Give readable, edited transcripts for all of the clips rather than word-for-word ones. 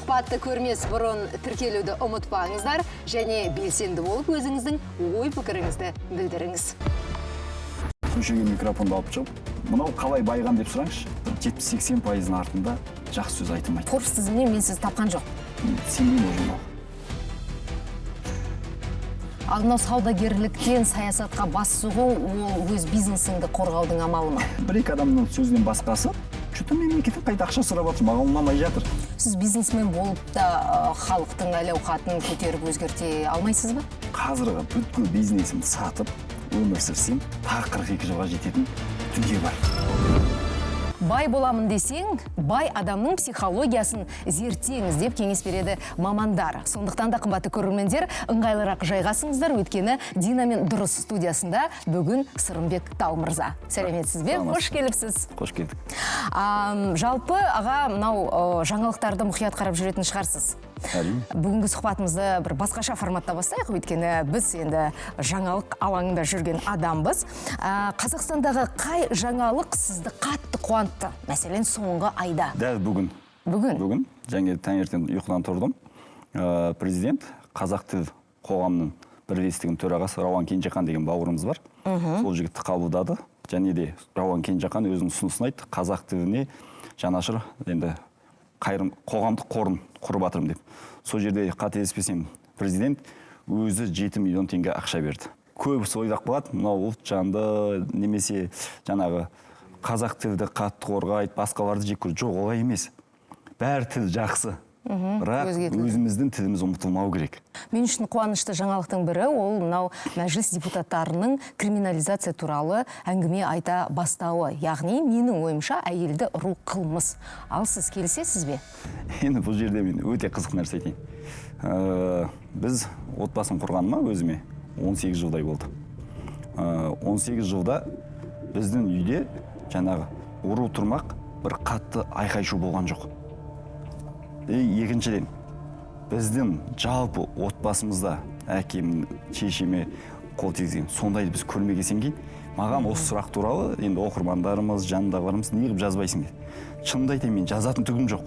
сұхбатты көрмес бұрын тіркелуді ұмытпаңыздар және белсенді болып өзіңіздің ой пікіріңізді білдіріңіз. Көшеге микрофонды алып шығып, мынау қалай байған деп сұраңызшы. 70-80% артында жақсы сөз айтылмайды. Форбс тізімінен мен сізді тапқан жоқ. Сенбеймін ол журнал. Ал мынау саудагерліктен саясатқа бас сұғу, ол өз бизнесіңді қорғаудың амалы ма? Бір-екі адамның сөзінен басқасы, что-то мемлекеттен қайта ақша сұрап жатыр, маған ұнамай жатыр. Сіз бизнесмен болып та халықтың әл-ауқатын көтеріп өзгерте алмайсыз ба? Қазіргі бүткіл бизнесімді сатып, өмір сүрсем, тағы 42 жылға жететін дүние бар. Бай боламын десең, бай адамның психологиясын зерттеңіз деп кеңес береді мамандар. Сондықтан да қымбатты көрермендер, ыңғайлырақ жайғасыңыздар, өйткені Дина мен Дұрыс студиясында бүгін Сырымбек Тау мырза. Сәлеметсіз бе? Қош келіпсіз. Қош келдік. Жалпы, аға, мынау жаңалықтарды мұқият қарап жүретін шығарсыз. Бүгінгі сұхбатымызды бір басқаша форматта бастайық, өйткені біз енді жаңалық алаңында жүрген адамбыз. Қазақстандағы қай жаңалық сізді қатты қуантты? Мәселен, соңғы айда. Дәл бүгін. Бүгін. Және таңертең ұйқыдан тұрдым. Президент қазақ тіл қоғамның бірлестігінің төрағасы Рауан Кенжехан деген бауырымыз бар. Сол жігітті қабылдады. Және де Рауан Кенжехан өзінің ұсынысын айтты. Қазақ тіліне жанашыр енді қоғамдық қорын құрып жатырмын деп. Сол жерде қателеспесем, президент өзі 7 миллион теңге ақша берді. Көбісі ойлап қалады, мынау ұлт жанды немесе жаңағы қазақ тілді қатты қорғайды, басқаларды жек көреді. Жоқ, олай емес. Бәрі тіл жақсы. Бірақ өзіміздің тіліміз ұмытылмау керек. Мен үшін қуанышты жаңалықтың бірі, ол мынау мәжіліс депутаттарының криминализация туралы әңгіме айта бастауы. Яғни, менің ойымша, әйелді ұру қылмыс. Ал сіз келісесіз бе? Енді бұл жерде мен өте қызық нәрсе айтайын. Біз отбасын құрғаныма өзіме 18 жылдай болды. 18 жылда біздің үйде жаңағы ұру тұрмақ бір қатты айқайшу болған жоқ. Екіншіден, біздің жалпы отбасымызда әкем, шешеме қол тигізген сондайды біз көрмегесен кейін, маған осы сұрақ туралы енді оқырмандарымыз, жанындағыларымыз неғып жазбайсың деді. Шынымды айтайын, мен жазатын түгім жоқ.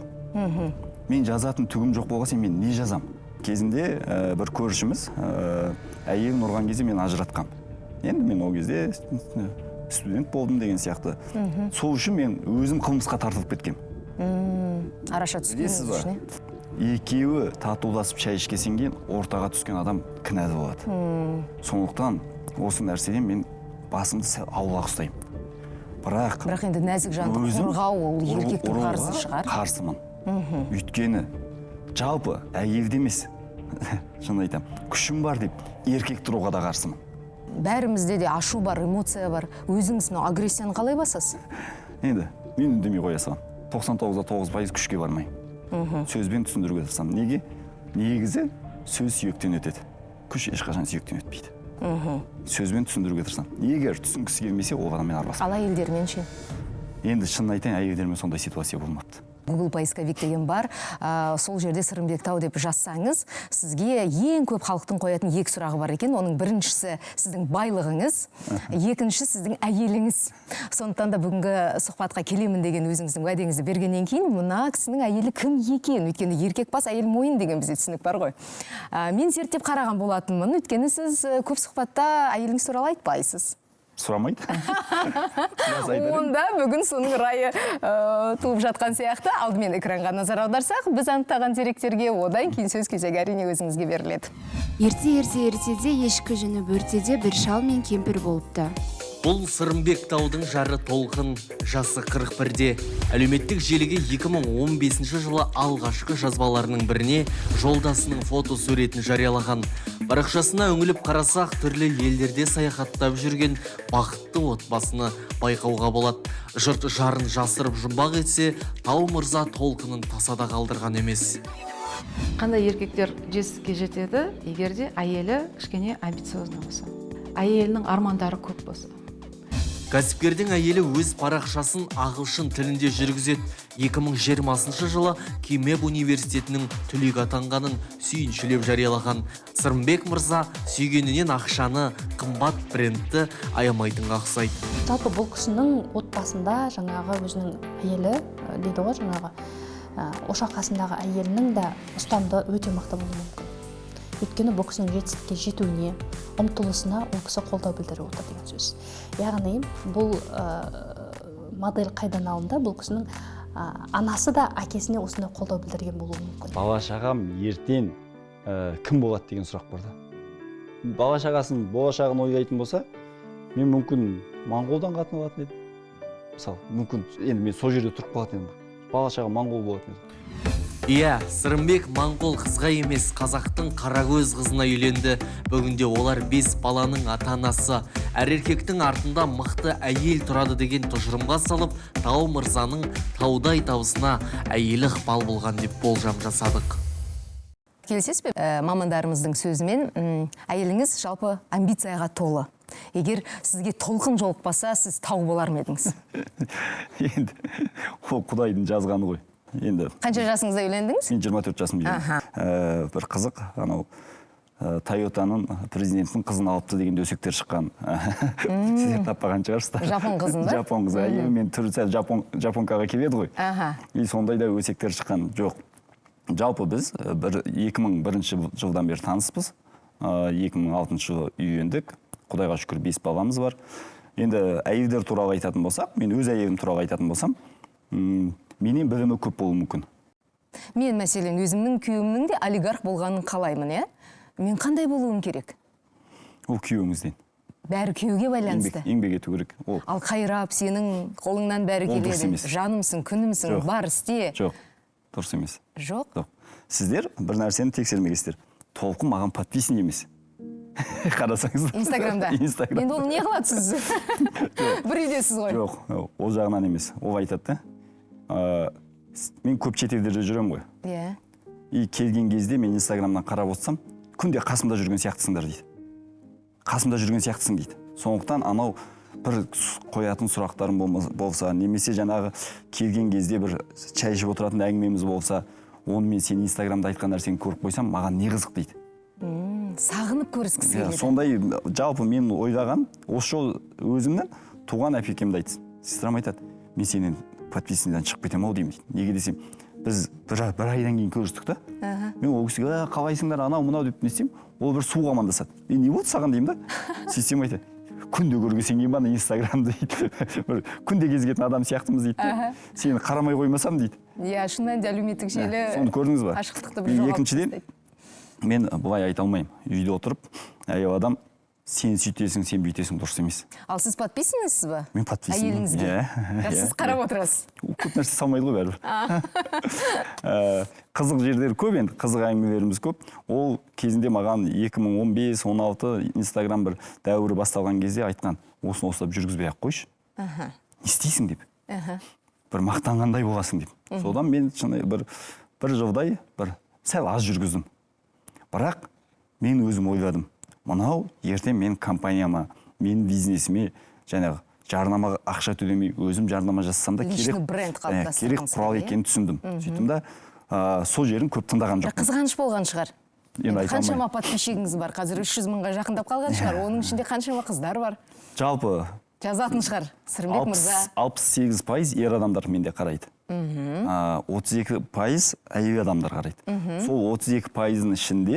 Мен жазатын түгім жоқ болғасын, мен не жазам? Кезінде бір көршіміз әйелін ұрған кезде мен ажыратқам. Енді мен ол кезде студент болдым деген сияқты. Сол үшін мен өзім қылмысқа тартылып кеткем. Араша түскеніңіз үшін? Екеуі татуласып шай ішкесен кейін ортаға түскен адам кінәлі болады. Сондықтан осы нәрседен мен басымды аулақ ұстаймын. Бірақ енді нәзік жанды қорғау ол еркектің қарсы шығар. Қарсымын. Өйткені жалпы әйелде емес, шын айтам, күшім бар деп еркек тұруға да қарсымын. Бәрімізде де ашу бар, эмоция бар. Өзіңіз агрессияны қалай басасыз? Енді мен үндемей қоя саламын. 99% күшке бармай. Сөзбен түсіндіруге тырысам. Неге? Негізі сөз сүйектен өтеді. Күш ешқашан сүйектен өтпейді. Сөзбен түсіндіруге тырысам. Егер түсінгісі келмесе, ол адаммен араласпайды. Ал әйелдермен ше? Енді шынын айтайын, әйелдермен сондай ситуация болмапты. Google поисковик деген бар. Сол жерде Сырымбек Тау деп жазсаңыз, сізге ең көп халықтың қоятын екі сұрағы бар екен. Оның біріншісі сіздің байлығыңыз, екіншісі сіздің әйеліңіз. Сондықтан да бүгінгі сұхбатқа келемін деген өзіңіздің уәдеңізді бергеннен кейін, мына кісінің әйелі кім екен? Өйткені еркек бас, әйел мойын деген бізде түсінік бар ғой. Мен зерттеп қараған болатынмын. Өйткені сіз көп сұхбатта әйеліңіз туралы айтпайсыз. Сұрамайды. Онда бүгін соның райы туып жатқан сияқты. Алдымен экранға назар аударсақ, біз анықтаған деректерге одан кейін сөз кезегі әрине өзіңізге беріледі. Ертеде ешкі жүні бөртеде бір шал мен кемпір болыпты. Бұл Сырымбек Таудың жары Толқын, жасы 41-де. Әлеуметтік желіге 2015 жылы алғашқы жазбаларының біріне жолдасының фото суретін жариялаған. Парақшасына үңіліп қарасақ, түрлі елдерде саяхаттап жүрген бақытты отбасыны байқауға болады. Жұрт жарын жасырып жұмбақ етсе, Тау мырза Толқынын тасада қалдырған емес. Қандай еркектер жетістікке жетеді, егерде әйелі кішкене амбициозны болса, әйелінің армандары көп болса. Кәсіпкердің әйелі өз парақшасын ағылшын тілінде жүргізеді. 2020 жылы Кимэп университетінің түлек атанғанын сүйіншілеп жариялаған. Сырымбек мырза сүйгенінен ақшаны қымбат брендті аямайтынға ұқсайды. Жалпы бұл кісінің отбасында жаңағы өзінің әйелі дейді ғой жаңағы ошақ қасындағы әйелінің де ұстамды өте мықты болуы мүмкін. Өйткені бұл кісінің жетістікке жетуіне, ұмтылысына ол кісі қолдау білдіріп отыр деген сөз. Яғни бұл модель қайдан алынды? Бұл кісінің анасы да әкесіне осындай қолдау білдірген болуы мүмкін. Бала шағам ертең кім болады деген сұрақ бар да. Бала шағасын болашағын ойлайтын болса, мен мүмкін моңғолдан қатын алатын едім. Мысалы, мүмкін енді мен сол жерде тұрып қалатын едім. Бала шағам моңғол болатын еді. Иә, Сырымбек моңғол қызға емес, қазақтың қарагөз қызына үйленді. Бүгінде олар 5 баланың ата-анасы. Әр еркектің артында мықты әйел тұрады деген тұжырымға салып, Тау мырзаның таудай табысына әйелі ықпал болған деп болжам жасадық. Келісесіз бе? Мамандарымыздың сөзімен, әйеліңіз жалпы амбицияға толы. Егер сізге толқын жолықпаса, сіз тау болар ма едіңіз? Енді ол Құдайдың жазғаны ғой. Енді Қанша жасыңызда үйлендіңіз? Мен 24 жасымда үйлендім. Бір қызық, анау Тойотаның президентінің қызын алыпты деген өсектер шыққан. Сіздер таппаған шығарсыздар. Жапон қызын ба? Жапон қызы. Мен түрі сәл жапонкаға келеді ғой. И сондай да өсектер шыққан жоқ. Жалпы біз 2001 жылдан бері таныспыз. 2006 жылы үйлендік. Құдайға шүкір 5 баламыз бар. Енді әйелдер туралы айтатын болсақ, мен өз әйелім туралы айтатын болсам, менен білімі көп болуы мүмкін. Мен мәселен өзімнің күйеуімнің де олигарх болғанын қалаймын, иә? Мен қандай болуым керек? Ол күйеуіңізден. Бәрі күйеуге байланысты. Еңбек ету керек. Ал қайрап, сенің қолыңнан бәрі келеді. Жанымсың, күнімсің, бар істе. Жоқ, дұрыс емес. Жоқ? Сіздер бір нәрсені тексермегесіздер. Толқын маған подписан емес. Қарасаңыз. Инстаграмда. Енді ол не қылады сіз? Бір үйдесіз ғой. Жоқ, ол жағынан емес. Ол айтады да. Мен көп шетелдерде жүрем ғой. Иә. И келген кезде мен Инстаграмнан қарап отырсам, күнде қасымда жүрген сияқтысыңдар дейді. Қасымда жүрген сияқтысың дейді. Сондықтан анау бір қоятын сұрақтарым болса, немесе жаңағы келген кезде бір шай ішіп отыратын әңгімеміз болса, оны мен сен Инстаграмда айтқан нәрсені көріп қойсам, маған не қызық дейді. Сағынып көріскісі келеді. Сондай жалпы мен ойлаған, осы жол өзімнің туған әпекемді айтсын. Сестрам айтады, мен сенен подписаниядан шығып кетем ау деймін дейді. Неге десем, біз бір айдан кейін көрістік та. Мен ол кісіге қалайсыңдар, анау мынау деп не істеймін, ол бір суға амандасады. Не болды саған деймін да. Сестрам айтады, күнде көргесен кейін бана Инстаграмды дейді. Бір күнде кезігетін адам сияқтымыз дейді. Сені қарамай қоймасам дейді. Иә, шынымен де әлеуметтік желі. Соны көрдіңіз ба? Ашықтықты бір жоғалтып екіншіден, мен бұлай айта алмаймын. Үйде отырып, әйел адам сен сөйтесің, сен бүйтесің, дұрыс емес. Ал сіз подписанысыз ба? Мен подписанмын. Әйеліңізге? Сіз қарап отырасыз? Көп нәрсе салмайды ғой бәрібір. Қызық жерлер көп енді, қызық әңгімелеріміз көп. Ол кезінде маған 2015-16 Инстаграм бір дәуірі басталған кезде айтқан, осыны осылап жүргізбей ақ қойшы. Не істейсің деп. Бір мақтанғандай боласың деп. Содан мен бір жылдай бір сәл аз жүргіздім. Бірақ мен өзім ойладым. Мынау ертең мен компанияма, мен бизнесіме жаңағы жарнама ақша төлемей өзім жарнама жасасам да керек құрал екенін түсіндім. Сөйттім да сол жерін көп тыңдаған жоқпын. Қызғаныш болған шығар. Қаншама подписчигіңіз бар? Қазір 300 мыңға жақындап қалған шығар. Оның ішінде қаншама қыздар бар? Жалпы жазатын шығар Сырымбек мырза. 68% ер адамдар менде қарайды. 32% әйел адамдар қарайды. Сол 32%-ның ішінде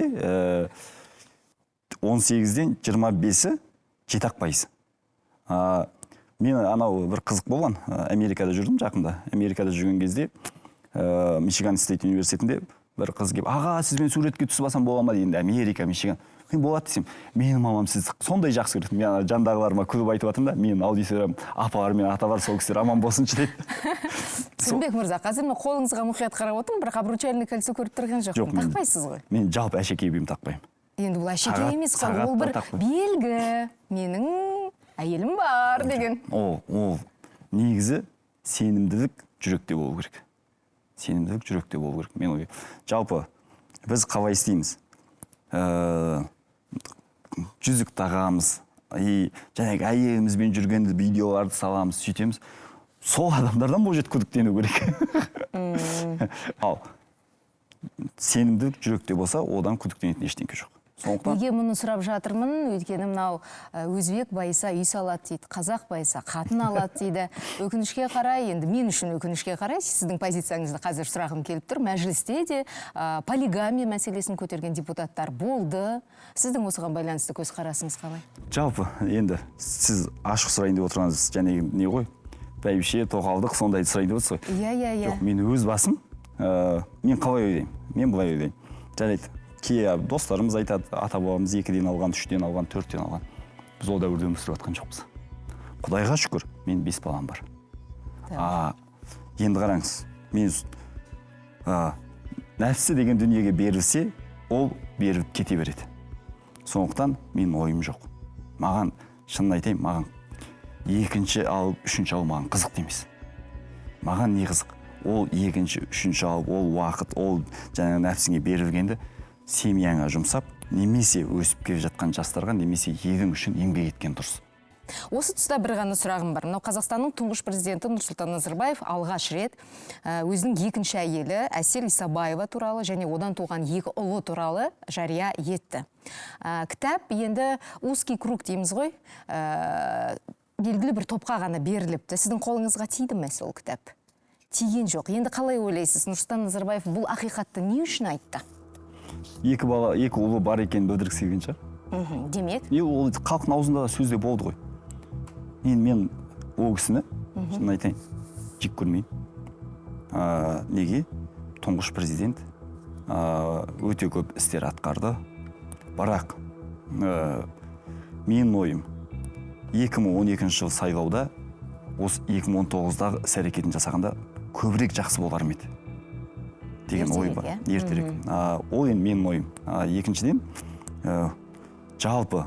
18-ден 25-і жетақ пайыз. Мен анау бір қызық болған. Америкада жүрдім жақында. Америкада жүрген кезде Мичиган Стейт университетінде бір қыз келіп, аға, сізбен суретке түсіп алсам бола ма дегенде, Америка, Мичиган. Мен болады десем, менің мамам сізді сондай жақсы көреді. Мен жандағыларыма күліп айтып жатырмын да, менің аудиториям апалар мен аталар сол кісілер аман болсыншы дейді. Сырымбек мырза, қазір мен қолыңызға мұқият қарап отырмын, бірақ обручальный кольцо көріп тұрған жоқпын. Тақпайсыз ғой? Мен жалпы әшекей бұйым тақпаймын. Енді бұл әшекей емес қой, ол бір белгі. Менің әйелім бар деген. Ол негізі сенімділік жүректе болу керек. Сенімділік жүректе болу керек. Мен ойым. Жалпы біз қалай істейміз? Жүзік тағамыз, жаңағы әйелімізбен жүргенде видеоларды саламыз, сөйтеміз. Сол адамдардан бұл жет күдіктену керек. Ал сенімділік жүректе болса, одан күдіктенетін ештеңке жоқ. Сондықтан неге мұны сұрап жатырмын, өйткені мынау өзбек байыса үй салады дейді, қазақ байыса қатын алады дейді. Өкінішке қарай, енді мен үшін өкінішке қарай, сіздің позицияңызды қазір сұрағым келіп тұр. Мәжілісте де полигамия мәселесін көтерген депутаттар болды. Сіздің осыған байланысты көзқарасыңыз қалай? жалпы енді сіз ашық сұрайын деп отырғаныңыз және не ғой? Бәйбіше, тоқалдық сондайды сұрайын деп отырсыз ғой? Иә. Жоқ, мен өз басым, мен қалай ойлаймын? Мен былай ойлаймын. Жарайды, кей достарымыз айтады, ата бабамыз 2-ден алған, 3-ден алған, 4-ден алған. Біз ол дәуірде өмір сүріп жатқан жоқпыз. Құдайға шүкір, мен 5 балам бар. Енді қараңыз, мен нәпсі деген дүниеге берілсе, ол беріліп кете береді. Сондықтан мен ойым жоқ. Маған, шынын айтайын, маған екінші алып, үшінші алып маған қызық емес. Маған не қызық? Ол екінші, үшінші алып, ол уақыт, ол жаңағы нәпсіңе берілгенді семьяңа жұмсап, немесе өсіп келе жатқан жастарға, немесе елің үшін еңбек еткен дұрыс. Осы тұста бір ғана сұрағым бар. Мынау Қазақстанның тұңғыш президенті Нұрсұлтан Назарбаев алғаш рет өзінің екінші әйелі Әсел Исабаева туралы және одан туған 2 ұлы туралы жария етті. Кітап енді узкий круг дейміз ғой, белгілі бір топқа ғана беріліпті. Сіздің қолыңызға тиді ме сол кітап? Тиген жоқ. Енді қалай ойлайсыз, Нұрсұлтан Назарбаев бұл ақиқатты не үшін айтты? 2 ұлы бар екенін білдіргісі келген шығар. Демек? Ол халықтың аузында да сөзде болды ғой. Мен ол кісіні, шынын айтайын, жек көрмеймін. Неге? Тұңғыш президент өте көп істер атқарды. Бірақ менің ойым 2012 жыл сайлауда осы 2019-дағы іс-әрекетін жасағанда көбірек жақсы болар ма еді деген ой бар. Ертерек. Ол енді менің ойым. Екіншіден, жалпы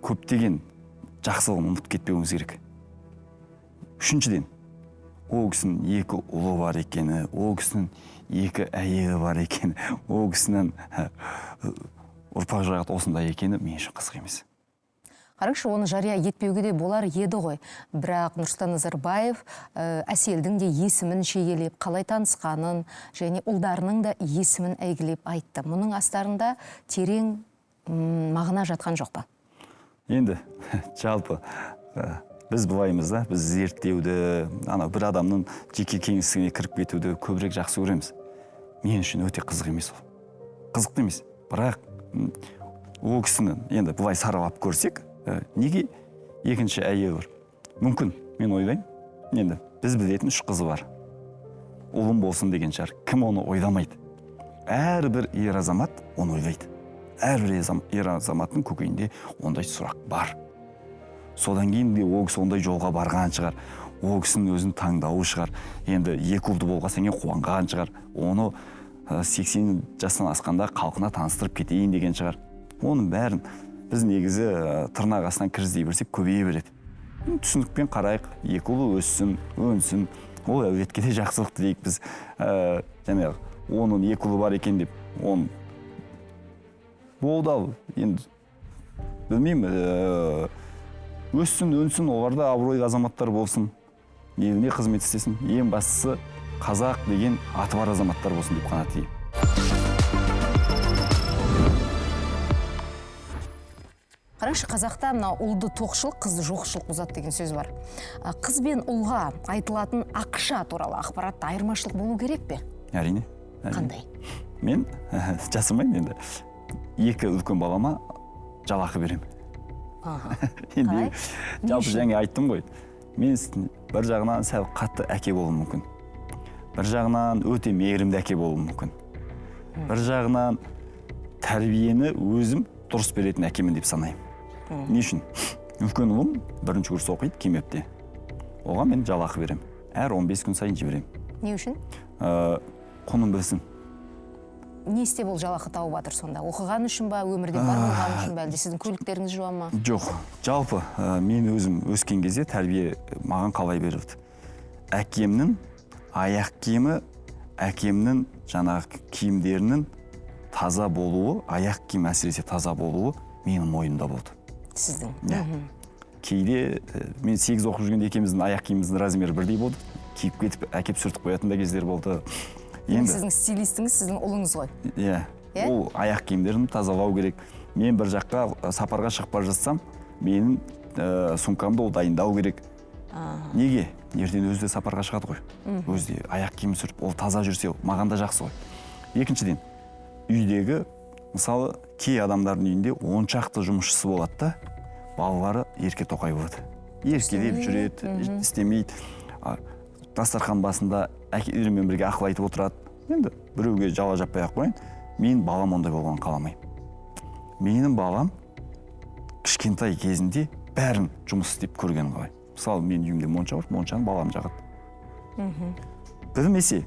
көптеген жақсылығын ұмытып кетпеуіміз керек. Үшіншіден, ол кісінің 2 ұлы бар екені, ол кісінің 2 әйелі бар екені, ол кісінің ұрпақ жағы осындай екені мен үшін қызық емес. Қараңызшы, оны жария етпеуге де болар еді ғой. Бірақ Нұрсұлтан Назарбаев Әселдің де есімін шегелеп, қалай танысқанын және ұлдарының да есімін әйгілеп айтты. Мұның астарында терең мағына жатқан жоқ па? Енді жалпы біз былаймыз да, біз зерттеуді, бір адамның жеке кеңістігіне кіріп кетуді көбірек жақсы көреміз. Мен үшін өте қызық емес ол. Қызық емес. Бірақ ол кісіні енді былай саралап көрсек, неге екінші әйелі бар? Мүмкін, мен ойлаймын, енді біз білетін 3 қызы бар. Ұлым болсын деген шығар. Кім оны ойламайды? Әрбір ер азамат оны ойлайды. Әрбір ер азаматтың көкейінде ондай сұрақ бар. Содан кейін де ол кісі ондай жолға барған шығар. Ол кісінің өзін таңдауы шығар. Енді 2 ұлды болғаннан кейін қуанған шығар. Оны 80 жастан асқанда халқына таныстырып кетейін деген шығар. Оның бәрін біз негізі тырнақ астынан кіріздей берсек көбейе береді. Түсінікпен қарайық, 2 ұлы өссін, өнсін. Ол әулетке де жақсылық тілейік біз. Және оның 2 ұлы бар екен деп, оның болды ал. Енді білмеймін, өссін, өнсін, оларда абыройлы азаматтар болсын, еліне қызмет істесін. Ең бастысы қазақ деген аты бар азаматтар болсын деп қана тілеймін. Қараңызшы, қазақта мына ұлды тоқшылық, қызды жоқшылық бұзады деген сөз бар. Қыз бен ұлға айтылатын ақша туралы ақпаратта айырмашылық болу керек пе? Әрине. Қандай? Мен жасырмаймын енді. 2 үлкен балама жалақы беремін. Қалай? Жалпы жаңа айттым ғой. Мен бір жағынан сәл қатты әке болуым мүмкін. Бір жағынан өте мейірімді әке болуым мүмкін. Бір жағынан тәрбиені өзім дұрыс беретін әкемін деп санаймын. Не үшін? Үлкен ұлым 1-ші курс оқиды Кемепте. Оған мен жалақы беремін. Әр 15 күн сайын жіберемін. Не үшін? Құнын білсін. Не істеп ол жалақы тауып жатыр сонда? Оқыған үшін ба, өмірде бар болған үшін ба, әлде сіздің көліктеріңіз жуа ма? Жоқ. Жалпы мен өзім өскен кезде тәрбие маған қалай берілді? Әкемнің аяқ киімі, әкемнің жаңағы киімдерінің таза болуы, аяқ киім әсіресе таза болуы менің мойнымда болды. Сіздің? Кейде мен 8 оқып жүргенде екеуміздің аяқ киіміміздің размері бірдей болды. Киіп кетіп, әкеп сүртіп қоятын да кездер болды. Сіздің стилистіңіз сіздің ұлыңыз ғой? Иә. ол аяқ киімдерін тазалау керек. Мен бір жаққа сапарға шығып бара жатсам, менің сумкамды ол дайындау керек. Неге? Ертең өзі де сапарға шығады ғой. Өзі де аяқ киім сүріп, ол таза жүрсе, маған да жақсы ғой. Екіншіден, үйдегі, мысалы, кей адамдардың үйінде 10 шақты жұмысшысы болады да, балалары ерке тоқай болады. Еркелеп жүреді, істемейді. Дастархан басында әкелерімен бірге ақыл айтып отырады. Енді біреуге жала жаппай ақ қояйын. Мен балам ондай болғанын қаламаймын. Менің балам кішкентай кезінде бәрін жұмыс істеп көрген қалай. Мысалы, мен үйімде монша бар, моншаны балам жағады. Білмесе,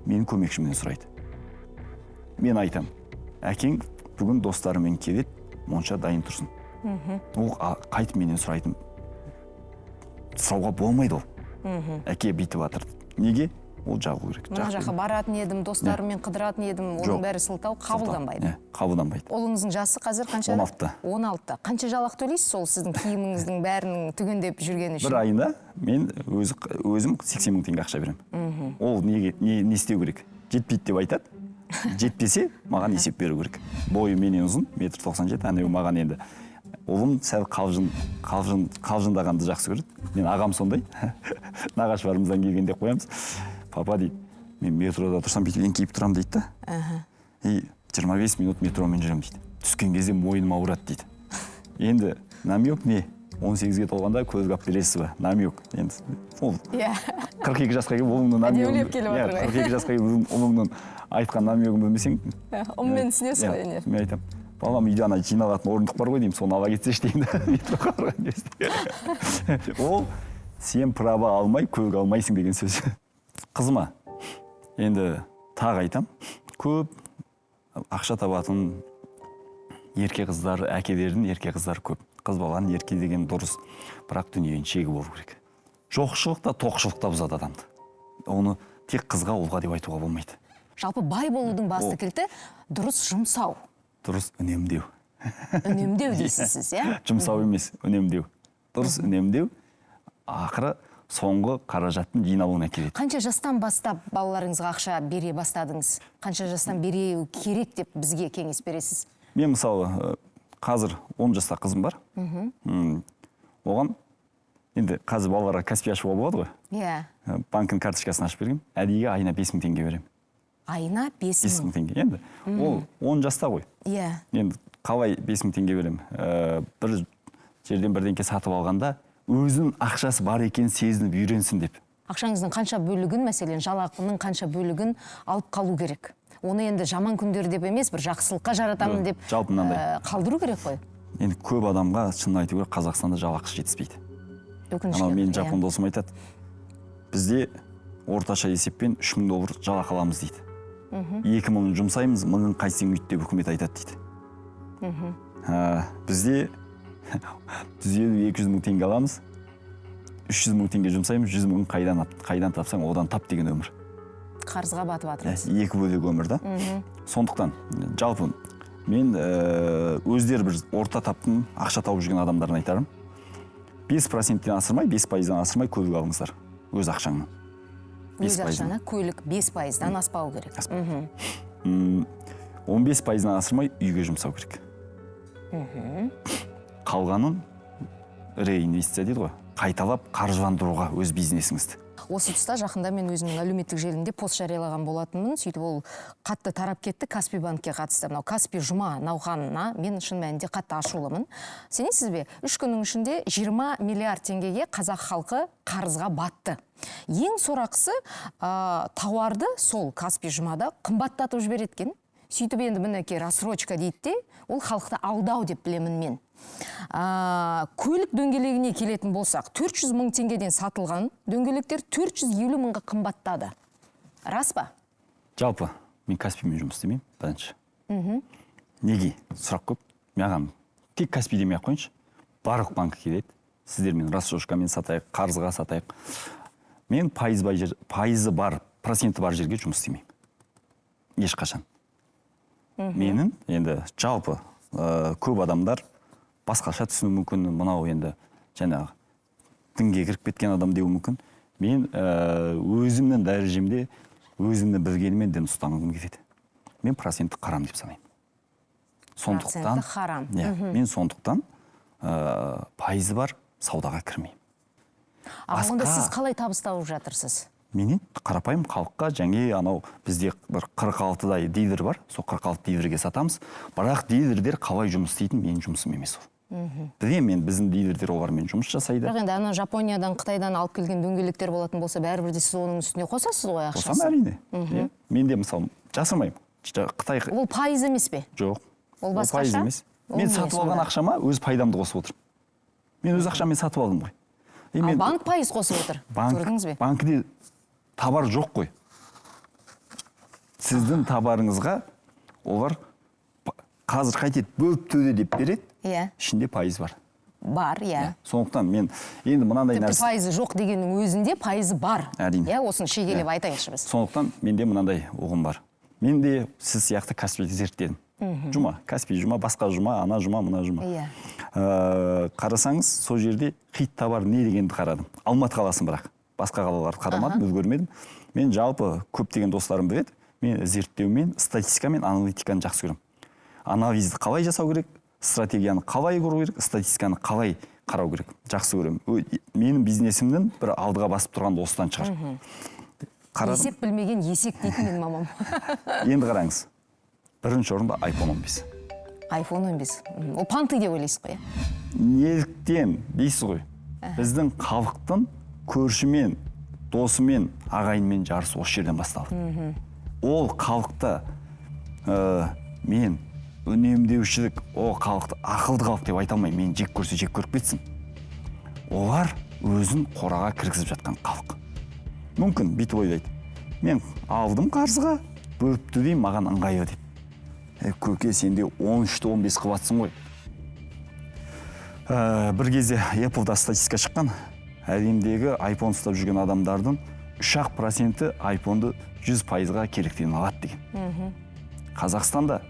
менің көмекшімнен сұрайды. Мен айтам, әкең бүгін достарымен келеді, монша дайын тұрсын. Ол қайтып менен сұрайтын. Сұрауға болмайды ол. Әке бүйтіп жатыр. Неге? Ол жағу керек. Мына жаққа баратын едім, достарыммен қыдыратын едім, оның бәрі сылтау қабылданбайды. Қабылданбайды. Ұлыңыздың жасы қазір қанша? 16-та. 16-та. Қанша жалақ төлейсіз сол сіздің киіміңіздің бәрінің түгендеп жүргені үшін? Бір айында мен өзім 80 мың теңге ақша беремін. Ол не істеу керек? Жетпейді деп айтады. Жетпесе, маған есеп беру керек. Бойы менен ұзын, 1,97 м, анау маған енді. Ұлым сәл қалжындағанды жақсы көреді. Мен ағам сондай. Нағашыларымыздан келгенде қоямыз. Папа дейді, мен метрода тұрсам бүйтіп еңкейіп тұрам дейді да. 25 минут метромен жүрем дейді. Түскен кезде мойным ауырады дейді. Енді намек не? 18-ге толғанда көз қап бересіз ба? Намек. Енді ол 42 жасқа келіп ұлыңның намегін. 42 жасқа келіп ұлыңның айтқан намегін білмесең, Ұммен түсінесіз ғой енді. Мен айтам, балам үйде ана жиналатын орындық бар ғой деймін, соны ала кетсеші деймін да, метроға барған кезде. Ол сен право алмай, көк алмайсың деген сөз. Қызыма, енді тағы айтам, көп ақша табатын ерке қыздар, әкелердің ерке қыздар көп. Қыз баланың ерке деген дұрыс, бірақ дүниенің шегі болу керек. Жоқшылық та, тоқшылық та бұзады адамды. Оны тек қызға, ұлға деп айтуға болмайды. Жалпы бай болудың басты кілті дұрыс жұмсау. Дұрыс үнемдеу. Үнемдеу дейсіз сіз, иә? Жұмсау емес, үнемдеу. Дұрыс үнемдеу, ақыры соңғы қаражаттың жиналуына келеді. Қанша жастан бастап балаларыңызға ақша бере бастадыңыз? Қанша жастан береу керек деп бізге кеңес бересіз? Мен мысалы, қазір 10 жаста қызым бар. Оған, енді қазір балаларға Каспи ашуға болады ғой? Иә. Банкін карточкасын ашып берген, әдейіге айына 5 мың теңге беремін. Айына 5 мың теңге. Енді ол 10 жаста ғой. Иә. Енді қалай 5 мың теңге беремін? Бір жерден бірдеңке сатып алғанда, өзінің ақшасы бар екенін сезініп үйренсін деп. Ақшаңыздың қанша бөлігін, мәселен, жалақының қанша бөлігін алып қалу керек? Оны енді жаман күндер деп емес, бір жақсылыққа жаратамын деп қалдыру керек қой. Енді көп адамға шынын айту керек, Қазақстанда жалақысы жетіспейді. Анау мен жапон досым айтады. Бізде орташа есеппен $3,000 жалақы аламыз дейді. 2,000 жұмсаймыз, 1,000 қайтсең үйт деп үкімет айтады дейді. Бізде 150-200 мың теңге аламыз, 300 мың теңге жұмсаймыз, 100 мың қайдан тапсаң, одан тап деген өмір. Қарызға батып атырмыз. Екі бөлек өмір да. Сондықтан, жалпы, мен өздері бір орта таптың ақша тауып жүрген адамдарын айтарым. 5%-тен асырмай, 5%-дан асырмай көлік алыңыздар. Өз ақшаңнан. Өз ақшаны көлік 5%-дан аспау керек. 15%-дан асырмай үйге жұмсау керек. Қалғанын реинвестиция дейді ғой. Қайталап қаржыландыруға өз бизнесіңізді. Осы тұста жақында мен өзімнің әлеуметтік желімде пост жариялаған болатынмын. Сөйтіп ол қатты тарап кетті Каспи банкке қатысты. Мынау Каспи жұма науқанына мен шын мәнінде қатты ашулымын. Сенесіз бе? 3 күннің ішінде 20 миллиард теңгеге қазақ халқы қарызға батты. Ең сорақысы тауарды сол Каспи жұмада қымбаттатып жібереді екен. Сөйтіп енді мінекей рассрочка дейді де, ол халықты алдау деп білемін мен. Көлік дөңгелегіне келетін болсақ, 400 мың теңгеден сатылған дөңгелектер 450 мыңға қымбаттады. Рас па? Жалпы, мен Каспимен жұмыс істемеймін, бірінші. Неге? Сұрақ көп. Маған тек Каспи демей ақ қойыншы. Барлық банкі келеді. Сіздермен рассрочкамен сатайық, қарызға сатайық. Мен пайызы бар, проценті бар жерге жұмыс істемеймін. Ешқашан. Менің енді жалпы көп адамдар басқаша түсіну мүмкін, мынау енді жаңағы дінге кіріп кеткен адам деу мүмкін. Мен өзімнің дәрежемде өзімнің білгенімен дін ұстанғым келеді. мен процентті харам деп санаймын. Проценті харам. Мен сондықтан пайызы бар саудаға кірмеймін. Онда сіз қалай табыс тауып жатырсыз? Менен қарапайым халыққа жаңе анау бізде бір 46-дай дилер бар, сол 46 дилерге сатамыз. Бірақ дилердер қалай жұмыс істейтін менің жұмысым емес ол. Білемін, біздің дилердер олармен жұмыс жасайды. Бірақ енді ана Жапониядан, Қытайдан алып келген дөңгелектер болатын болса, бәрібір де сіз оның үстіне қосасыз ғой ақшасын? Қосам әрине. Мен де мысалы жасырмаймын. Қытай... Ол пайыз емес пе? Жоқ. Ол басқаша? Пайыз емес. Мен сатып алған ақшама өз пайдамды қосып отырмын. Мен өз ақшаммен сатып алдым ғой. Ал банк пайыз қосып отыр. Көрдіңіз бе? Банкіде табар жоқ қой. Сіздің табарыңызға олар қазір қайтеді бөліп төде деп береді. Ішінде пайыз бар. Бар, Сондықтан мен енді мынандай нәрсе... Тіпті пайызы жоқ дегеннің өзінде пайызы бар. Әрине. Осыны шегелеп айтайықшы біз. Сондықтан менде мынандай ұғым бар. Мен де сіз сияқты Каспийді зерттедім. Жұма, Каспий жұма, басқа жұма, ана жұма, мына жұма. Қарасаңыз, сол жерде хит табар не дегенді қарадым. Алматы қаласын бірақ. Басқа қалаларды қарамадым, өзгермедім. Мен жалпы көптеген достарым біледі. Мен зерттеумен, статистикамен, аналитиканы жақсы көремін. Анализді қалай жасау керек, стратегияны қалай құру керек, статистиканы қалай қарау керек. Жақсы көремін. Менің бизнесімнің бір алдыға басып тұрған осыдан шығар. Есеп білмеген есек дейтін менің мамам. Енді қараңыз. Бірінші орында iPhone 15. iPhone 15. Ол панты деп ойлайсыз ғой? Неліктен дейсіз ғой? Біздің халықтың көршімен, досымен, ағайынмен жарысы осы жерден басталды. Ол халықта мен үнемдеушілік, ол халықты ақылды халық деп айта алмаймын. Мен жек көрсе жек көріп кетсін. Олар өзін қораға кіргізіп жатқан халық. Мүмкін бүйтіп ойлайды. Мен алдым қарызға, бөліпті деймін, маған ыңғайлы деп. Көке, сенде 13-15 қылатсың ғой. Бір кезде Apple'да статистика шыққан. Әлемдегі iPhone ұстап жүрген адамдардың 3% iPhone-ды 100%-ға керектігін алады деген. Қазақстанда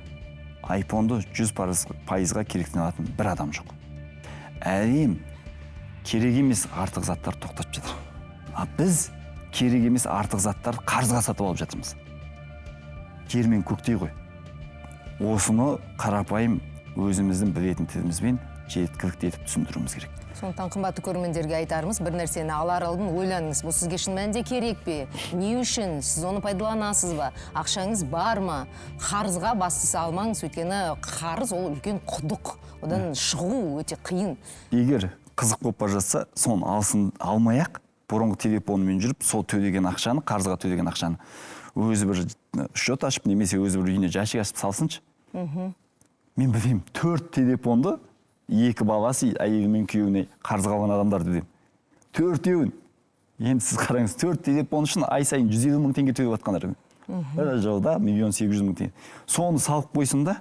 iPhone-ды 100%-ға керектігін алатын бір адам жоқ. Әлем керек емес артық заттар тоқтатып жатыр. Біз керек емес артық заттар қарызға сатып алып жатырмыз. Жер мен көктей ғой. Осыны қарапайым өзіміздің білетін тілімізбен жеткілікті етіп түсіндіруіміз керек. Сондықтан қымбатты көрермендерге айтарымыз, бір нәрсені алар алдын ойланыңыз. Бұл сізге шын мәнінде керек пе? Не үшін? Сіз оны пайдаланасыз ба? Ақшаңыз бар ма? Қарызға бастысы алмаңыз, өйткені қарыз ол үлкен құдық. Одан шығу өте қиын. Егер қызық болып бара жатса, соны алмай-ақ, бұрынғы телефонымен жүріп, сол төлеген ақшаны, қарызға төлеген ақшаны өзі бір счет ашып, немесе өзі бір үйіне жәшік ашып салсыншы. Мен білемін, 4 телефонды 2 баласы әйелі мен күйеуіне қарызға алған адамдарды білемін. 4-еуін. Енді сіз қараңыз, 4 телефон үшін ай сайын 150 мың теңге төлеп жатқандар. Бір жылда 1.800.000 теңге. Соны салып қойсын да,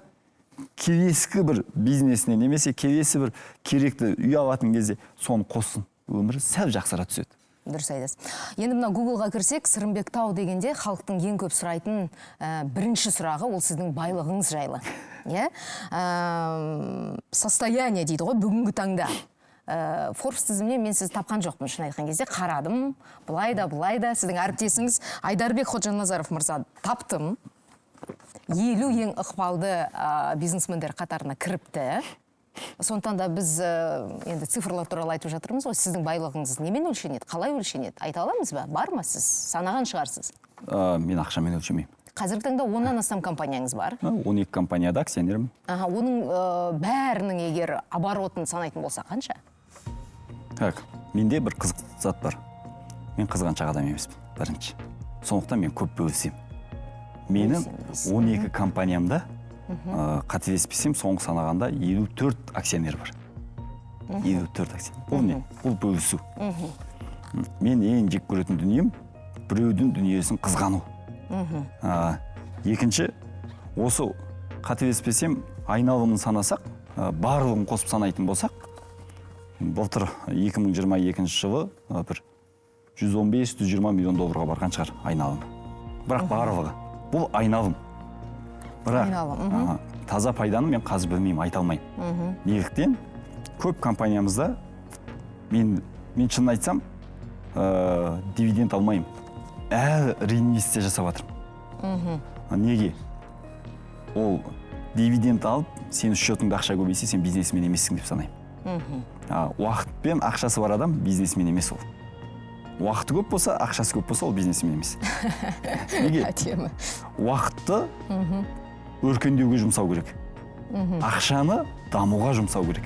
келесі бір бизнесіне, немесе келесі бір керекті үй алатын кезде соны қоссын. Өмірі сәл жақсара түседі. Дұрыс айтасыз. Енді мына Google-ға кірсек, Сырымбек Тау дегенде халықтың ең көп сұрайтын бірінші сұрағы ол сіздің байлығыңыз жайлы. Состояние дейді ғой, бүгінгі таңда. Forbes тізіміне мен сізді тапқан жоқпын, шын айтқан кезде қарадым, бұлай да, сіздің әріптесіңіз Айдарбек Ходжаназаров мырза таптым. 50 ең ықпалды бизнесмендер қатарына кіріпті. Сондықтан да біз енді цифрлар туралы айтып жатырмыз ғой, сіздің байлығыңыз немен өлшенеді, қалай өлшенеді? Айта аламыз ба? Бар ма сіз? Санаған шығарсыз? Мен ақшамен өлшемеймін. Қазіргі таңда 10-нан астам компанияңыз бар. 12 компанияда акционермін. Оның бәрінің егер оборотын санайтын болса қанша? Менде бір қызық зат бар. Мен қызғаншақ адам емеспін, бірінші. Сондықтан мен көп бөлісемін. Менің 12 компаниямда қателеспесем, соңғы санағанда 54 акционер бар. 54 акционер. Бұл не? Бұл бөлісу. Мен ең жек көретін дүнием біреудің дүниесін қызғану. Екінші, осы қателеспесем, айналымын санасақ, барлығын қосып санайтын болсақ, былтыр 2022 жылы бір 115-120 миллион долларға барған шығар айналым. Бірақ барлығы. Бұл айналым. Бірақ таза пайданы мен қазір білмеймін, айта алмаймын. Неліктен көп компаниямызда мен шын айтсам дивиденд алмаймын. Реинвестиция жасап жатырмын. Неге? ол дивиденд алып, сен счетыңда ақша көбейсе, сен бизнесмен емессің деп санаймын. Уақыт пен ақшасы бар адам бизнесмен емес ол. Уақыты көп болса, ақшасы көп болса, ол бизнесмен емес. Неге? Әдемі. Уақытты өркендеуге жұмсау керек. Ақшаны дамуға жұмсау керек.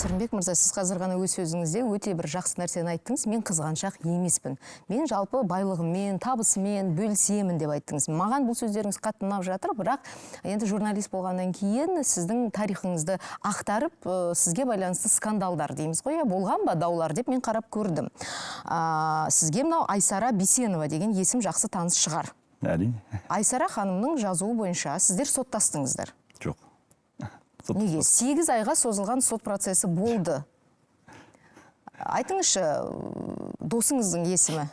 Сырымбек мырза, сіз қазір ғана өз сөзіңізде өте бір жақсы нәрсені айттыңыз. Мен қызғаншақ емеспін. Мен жалпы байлығыммен, табысымен бөлісемін деп айттыңыз. Маған бұл сөздеріңіз қатты ұнап жатыр, бірақ енді журналист болғаннан кейін сіздің тарихыңызды ақтарып, сізге байланысты скандалдар дейміз ғой, болған ба даулар деп мен қарап көрдім. Сізге мынау Айсара Бисенова деген есім жақсы таныс шығар. Әрине. Айсара ханымның жазуы бойынша сіздер соттастыңыздар. Жоқ. Неге? 8 айға созылған сот процесі болды. Айтыңызшы, досыңыздың есімі?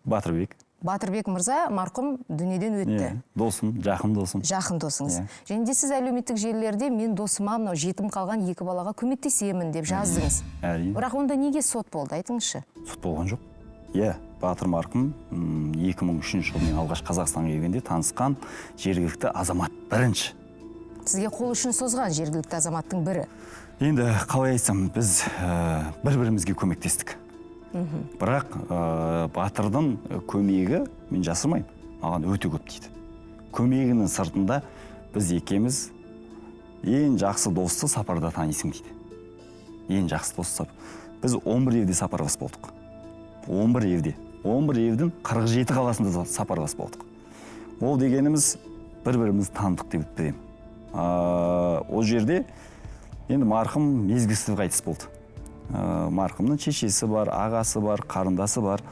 Батырбек. Батырбек мырза марқұм дүниеден өтті. Досым, жақын досым. Жақын досыңыз. Және де сіз әлеуметтік желілерде мен досыма мынау жетім қалған 2 балаға көмектесемін деп жаздыңыз. Әрине. Бірақ онда неге сот болды, айтыңызшы? Сот болған жоқ. Батыр марқұм 2003 жылы мен алғаш Қазақстанға келгенде танысқан жергілікті азамат бірінші. Сізге қол үшін созған жергілікті азаматтың бірі. Енді қалай айтсам, біз бір-бірімізге көмектестік. Бірақ батырдың көмегі, мен жасырмаймын, маған өте көп дейді. Көмегінің сыртында біз екеуміз ең жақсы досты сапарда танисың дейді. Ең жақсы досты сапар. Біз 11 евде сапарлас болдық. 11 евде. 11 евдің 47 қаласында сапарлас болдық. Ол дегеніміз бір-біріміз таныдық деп білемін. Ол жерде енді марқұм мезгілсіз қайтыс болды. Марқұмның шешесі бар, ағасы бар, қарындасы бар.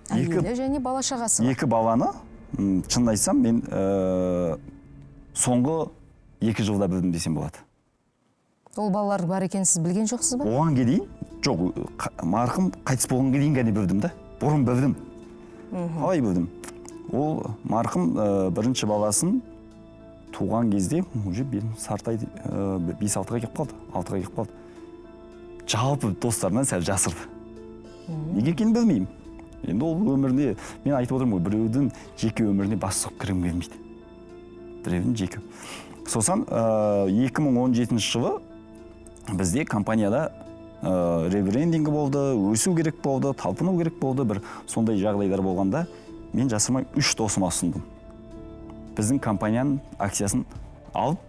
Әйелі және бала шағасы бар. 2 баланы, шынын айтсам, мен соңғы 2 жылда білдім десем болады. Ол балалар бар екенін сіз білген жоқсыз ба? Оған дейін, жоқ, марқұм қайтыс болғанға дейін ғана білдім да. Бұрын білдім. Қалай білдім? Ол марқұм бірінші баласын туған кезде, уже сартай 5-6-ға кеп қалды, 6-ға кеп қалды. Жалпы достарынан сәл жасырды. Неге екенін білмеймін. Енді ол өміріне, мен айтып отырмын, біреудің жеке өміріне бас сұғып кіргім келмейді. Біреудің жеке. Сосын 2017 жылы бізде компанияда ребрендингі болды, өсу керек болды, талпыну керек болды. Бір сондай жағдайлар болғанда, мен жасырмай 3 досыма ұсындым. Біздің компанияның акциясын алып,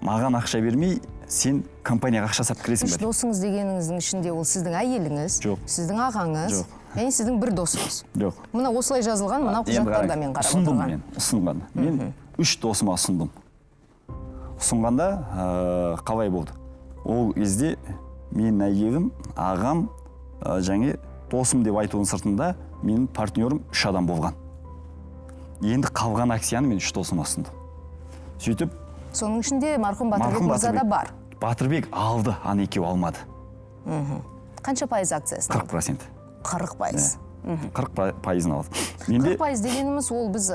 маған ақша бермей, сен компанияға ақша сап кіресің бе? 3 досыңыз дегеніңіздің ішінде ол сіздің әйеліңіз, сіздің ағаңыз, және сіздің бір досыңыз. Жоқ. Мына осылай жазылған, мына құжаттарда мен қарап отырған. Ұсындым. Мен 3 досыма ұсындым. Ұсынғанда қалай болды? Ол кезде менің әйелім, ағам, және досым деп айтуының сыртында менің партнерім 3 адам болған. Енді қалған акцияны мен 3 досыма ұсындым. Сөйтіп, соның ішінде марқұм Батырбек мырза да бар. Батырбек алды, ана екеуі алмады. Қанша пайыз акциясын алды? 40%. 40%. 40%-ын алды. 40% дегеніміз ол біз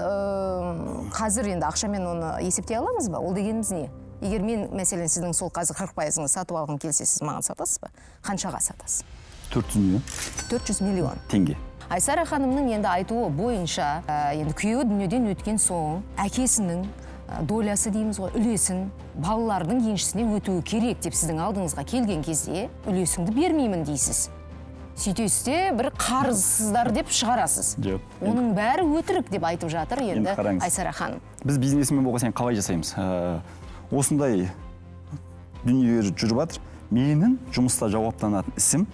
қазір енді ақшамен оны есептей аламыз ба? Ол дегеніміз не? Егер мен, мәселен, сіздің сол қазір 40%-ыңызды сатып алғым келсе, сіз маған сатасыз ба? Қаншаға сатасыз? 400 миллион. 400 миллион. Теңге. Айсара ханымның енді айтуы бойынша, енді күйеуі дүниеден өткен соң, әкесінің долясы дейміз ғой, үлесін балалардың еншісіне өтуі керек деп сіздің алдыңызға келген кезде, үлесіңді бермеймін дейсіз. Сөйтесіз де бір қарызсыздар деп шығарасыз. Жоқ. Оның бәрі өтірік деп айтып жатыр енді Айсара ханым. Біз бизнесмен болған қалай жасаймыз? Осындай дүниелер жүріп жатыр. Менің жұмыста жауаптанатын ісім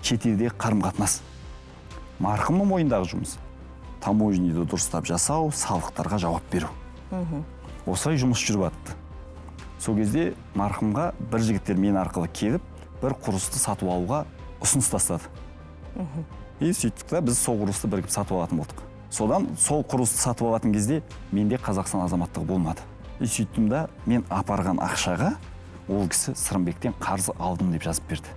шетелде қарым-қатынас. Марқұмның мойнындағы жұмыс. Таможняда дұрыстап жасау, салықтарға жауап беру. Осылай жұмыс жүріп жатты. Сол кезде марқұмға бір жігіттер мен арқылы келіп, бір құрысты сатып алуға ұсыныс тастады. Сөйттік та біз сол құрысты бірігіп сатып алатын болдық. Содан сол құрысты сатып алатын кезде менде Қазақстан азаматтығы болмады. Сөйттім да мен апарған ақшаға ол кісі Сырымбектен қарыз алдым деп жазып берді.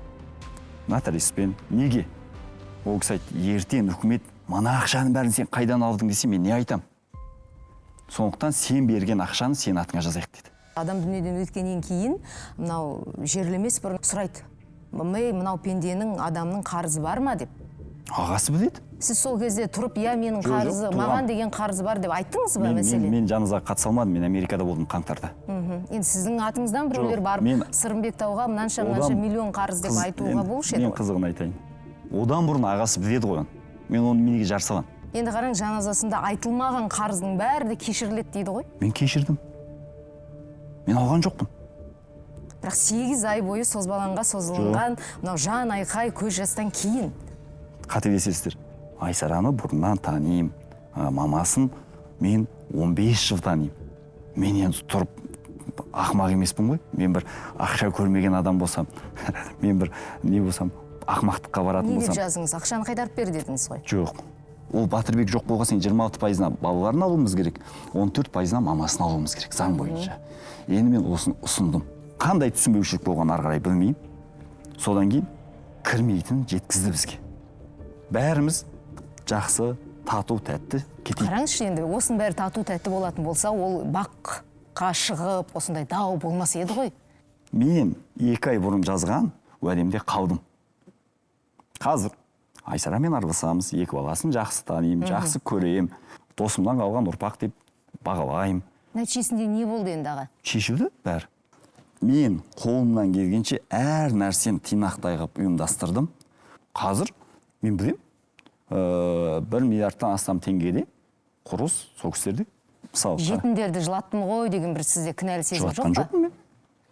Нотариуспен. Неге? Ол кісі айтты, ертең үкімет мына ақшаның бәрін сен қайдан алдың десе, мен не айтам? Сондықтан сен берген ақшаны сен атыңа жазайық деді. Адам дүниеден өткеннен кейін, мынау жерлемес бұрын сұрайды. Мынау пенденің адамның қарызы бар ма деп. ағасы біледі. Сіз сол кезде тұрып, иә менің Жоқ, қарызы, туған. маған деген қарызы бар деп айттыңыз ба мәселе? Мен жаназаға қатыса алмадым, мен Америкада болдым қаңтарда. Енді сіздің атыңыздан біреулер Жоқ, барып, мен- Сырымбек тауға мынанша миллион қарыз деп айтуға болушы еді Мен ғой. қызығын айтайын. Одан бұрын ағасы біледі ғой оны. Мен оны неге жарсалам. Енді қараң, жаназасында айтылмаған қарыздың бәрі де кешіріледі дейді ғой. Мен кешірдім. Мен алған жоқпын. Бірақ 8 ай бойы созбалаңға созылған, мынау жан айқай көз жастан кейін. Қателесесіздер. Айсараны бұрыннан танимын. Мамасын мен 15 жыл танимын. Мен енді тұрып ақымақ емеспін ғой. Мен бір ақша көрмеген адам болсам, мен бір не болсам, ақымақтыққа баратын Не деп болсам. жазыңыз? Ақшаны қайтарып бер дедіңіз ғой. Жоқ. Ол Батырбек жоқ болған сен 26%-на балаларын алуымыз керек, 14%-на мамасын алуымыз керек заң бойынша. Енді мен осыны ұсындым. Қандай түсінбеушілік болған ары қарай білмеймін. Содан кейін кірмейтін жеткізді бізге. Бәріміз жақсы, тату, тәтті кетейік. Қараңызшы, енді осының бәрі тату тәтті болатын болса, ол баққа шығып, осындай дау болмас еді ғой. Мен 2 ай бұрын жазған уәдемде қалдым. Қазір Айсарамен араласамыз, 2 баласын жақсы танимын, жақсы көремін, досымнан қалған ұрпақ деп бағалаймын. Нәтижесінде не болды енді аға? Шешілді бәрі. Мен қолымнан келгенше әр нәрсені тинақтай қылып ұйымдастырдым. Қазір мен білем, 1 миллиардтан астам теңгеде құрылыс сол кісілерде. Мысалы, Жетімдерді жылаттым ғой деген бір сізде кінәлі сезім жоқ жылатқан па? жоқпын мен.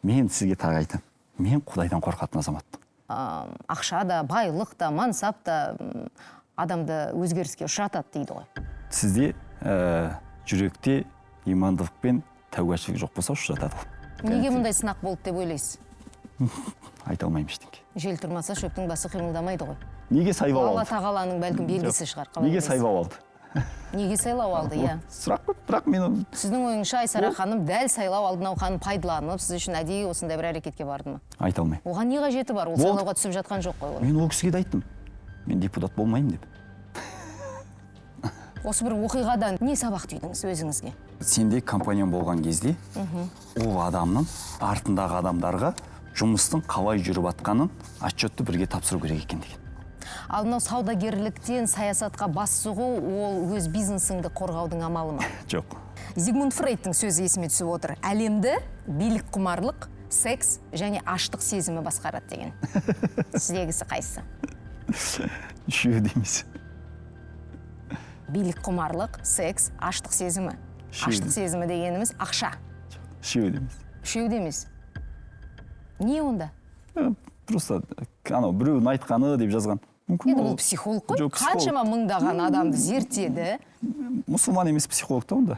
Мен сізге тағы айтамын. Мен Құдайдан қорқатын азаматпын. Ақша да, байлық та, мансап та адамды өзгеріске ұшыратады дейді ғой. Сізде жүректе имандылық пен тәубашылық жоқ болса ұшыратады. Неге мұндай сынақ болды деп ойлайсыз? Айта алмаймын ештеңе. Жел тұрмаса шөптің басы қимылдамайды ғой. Неге сайлау Алла алды? тағаланың бәлкім белгісі шығар. қалай Неге ойлайсыз? сайлау алды? Неге сайлау алды, иә. Сұрақ қой, бірақ мен Сіздің ойыңша Айсара ханым дәл сайлау алды науқанын пайдаланып, сіз үшін әдейі осындай бір әрекетке барды ма? айта алмаймын. Оған не қажеті бар? Ол Болды. сайлауға түсіп жатқан жоқ қой ол. Мен ол кісіге де айттым. Мен депутат болмаймын деп. Осы бір оқиғадан не сабақ түйдіңіз өзіңізге? Сенде компаниян болған кезде, ол адамның артындағы адамдарға жұмыстың қалай жүріп атқанын отчетты бірге тапсыру керек екен деген. Ал мынау саудагерліктен саясатқа бас сұғу, ол өз бизнесіңді қорғаудың амалы ма? Жоқ. Зигмунд Фрейдтің сөзі есіме түсіп отыр. Әлемді билік құмарлық, секс және аштық сезімі басқарады деген. Сіздегісі қайсысы? Үшеуі де емес. Билік құмарлық, секс, аштық сезімі. Үшеуі де. Аштық сезімі дегеніміз ақша. Үшеуі де емес. Үшеуі де емес. Не онда? Просто біреудің айтқаны деп жазған. Мүмкін Енді бұл психолог қой. Жоқ, психолог. Қаншама мыңдаған адамды зерттеді. Мұсылман емес психолог та онда.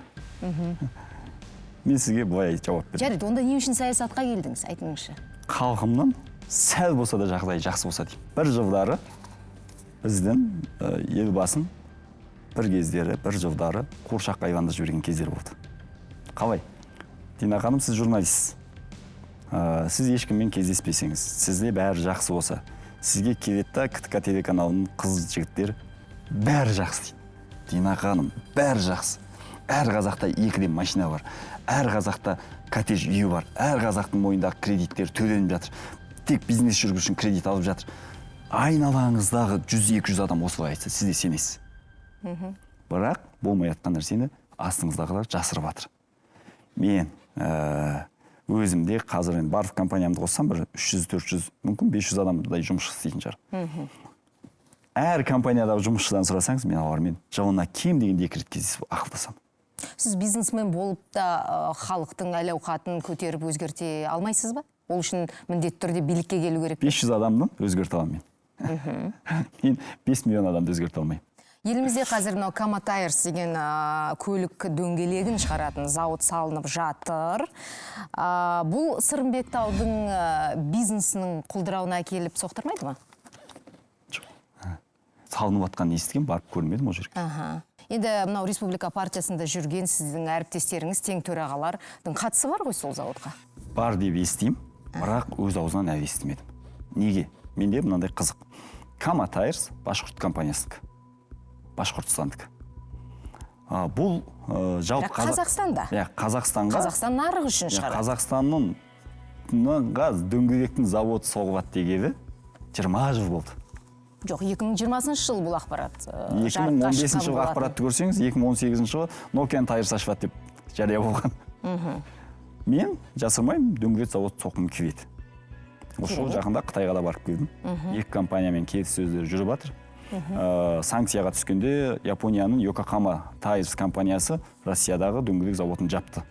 Мен сізге былай жауап беремін. Жарайды, онда не үшін саясатқа келдіңіз, айтыңызшы. Халқымның сәл болса да жағдайы жақсы болса деймін. Бір жылдары біздің елбасын бір кездері, бір жылдары қуыршақ айванда жіберген кездер болды. Қалай? Дина ханым, сіз журналист. Сіз ешкіммен кездеспесеңіз, сізде бәрі жақсы болса, сізге келетті КТК телеканалының қыз жігіттер бәрі жақсы дейді. Дина ханым, бәрі жақсы. Әр қазақта 2-ден машина бар. Әр қазақта коттедж үйі бар. Әр қазақтың мойнындағы кредиттер төленіп жатыр. Тек бизнес жүргізу үшін кредит алып жатыр. Айналаңыздағы 100-200 адам осылай айтса, сіз де сенесіз. Бірақ болмай жатқан нәрсені астыңыздағылар жасырып жатыр. Мен өзімде қазір енді барлық компаниямды қоссам бір 300-400, мүмкін 500 адамдай жұмысшы істейтін шығар. Әр компаниядағы жұмысшыдан сұрасаңыз, мен олармен жылына кем дегенде 2 рет кездесіп ақылдасамын. Сіз бизнесмен болып та халықтың әл ауқатын көтеріп өзгерте алмайсыз ба? Ол үшін міндетті түрде билікке келу керек. 500 адамды өзгерте аламын мен. Мен 5 миллион адамды өзгерте алмаймын. Елімізде қазір мынау Кама Тайрс деген көлік дөңгелегін шығаратын зауыт салынып жатыр. Бұл Сырымбек таудың бизнесінің құлдырауына әкеліп соқтырмайды ма? Жоқ. Салынып жатқанын естіген, барып көрмедім ол жерге. Енді мынау Республика партиясында жүрген сіздің әріптестеріңіз, тең төрағалардың қатысы бар ғой сол зауытқа? Бар деп естеймін, бірақ өз аузынан әлі естімедім. Неге? Менде мынандай қызық. Кама Тайрс Башқұрт компаниясынікі. Башқұртстандікі. Бұл жалпы Қазақстанда? Қазақстанға. Қазақстан нарығы үшін шығар. Қазақстанның газ дөңгелектің заводы соғылады дегені 20 жыл болды. Жоқ, 2020 жыл бұл ақпарат. 2015 жылғы ақпаратты көрсеңіз, 2018 жылы Nokia тайырса ашпады деп жария болған. Мен жасырмаймын, дөңгелек завод соқым кебеді. Осы жақында Қытайға да барып келдім. Екі компаниямен келіссөздер жүріп жатыр. Санкцияға түскенде Японияның Йокохама Тайрс компаниясы Россиядағы дөңгелек заводын жапты.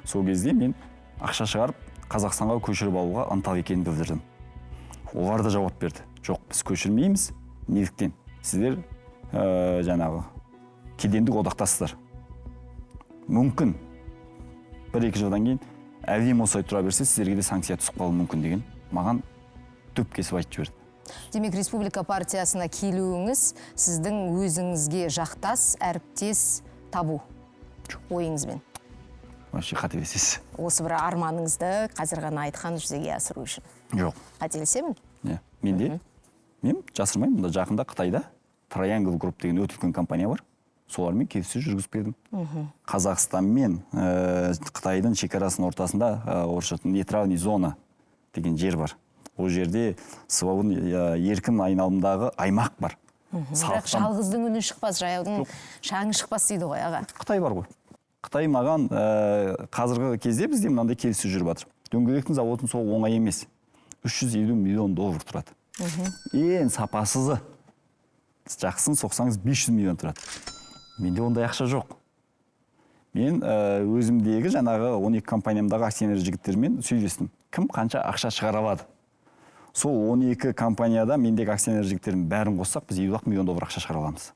Сол кезде мен ақша шығарып Қазақстанға көшіріп алуға ынталы екенін білдірдім. Олар да жауап берді. Жоқ, біз көшірмейміз. Неліктен? Сіздер жаңағы кедендік одақтасыздар. Мүмкін 1-2 жылдан кейін әлем осылай тұра берсе, сіздерге де санкция түсіп қалуы мүмкін деген маған түп кесіп айтып жіберді. Демек, Республика партиясына келуіңіз сіздің өзіңізге жақтас, әріптес табу ойыңызбен. Вообще қателесесіз. Осы бір арманыңызды қазір ғана айтқан жүзеге асыру үшін. Жоқ. Қателесемін? Мен жасырмаймын, мұнда жақында Қытайда Triangle Group деген өте үлкен компания бар. Солармен келіссөз жүргізіп келдім. Қазақстан мен Қытайдың шекарасының ортасында нейтральный зона деген жер бар. Ол жерде свободный еркін айналымдағы аймақ бар. Бірақ жалғыздың үні шықпас, жаяудың шаңы шықпас дейді ғой, аға. Қытай бар ғой. Қытай маған қазіргі кезде бізде мынандай келіссөз жүріп жатыр. Дөңгелектің заводын сол оңай емес. $350 миллион тұрады. Ең сапасызы, жақсын соқсаңыз 500 миллион тұрады. Менде ондай ақша жоқ. Мен өзімдегі жаңағы 12 компаниямдағы акционер жігіттермен сөйлестім. Кім қанша ақша шығара алады? Сол 12 компанияда мендегі акционер жігіттердің бәрін қоссақ, біз $50 миллион ақша шығара аламыз.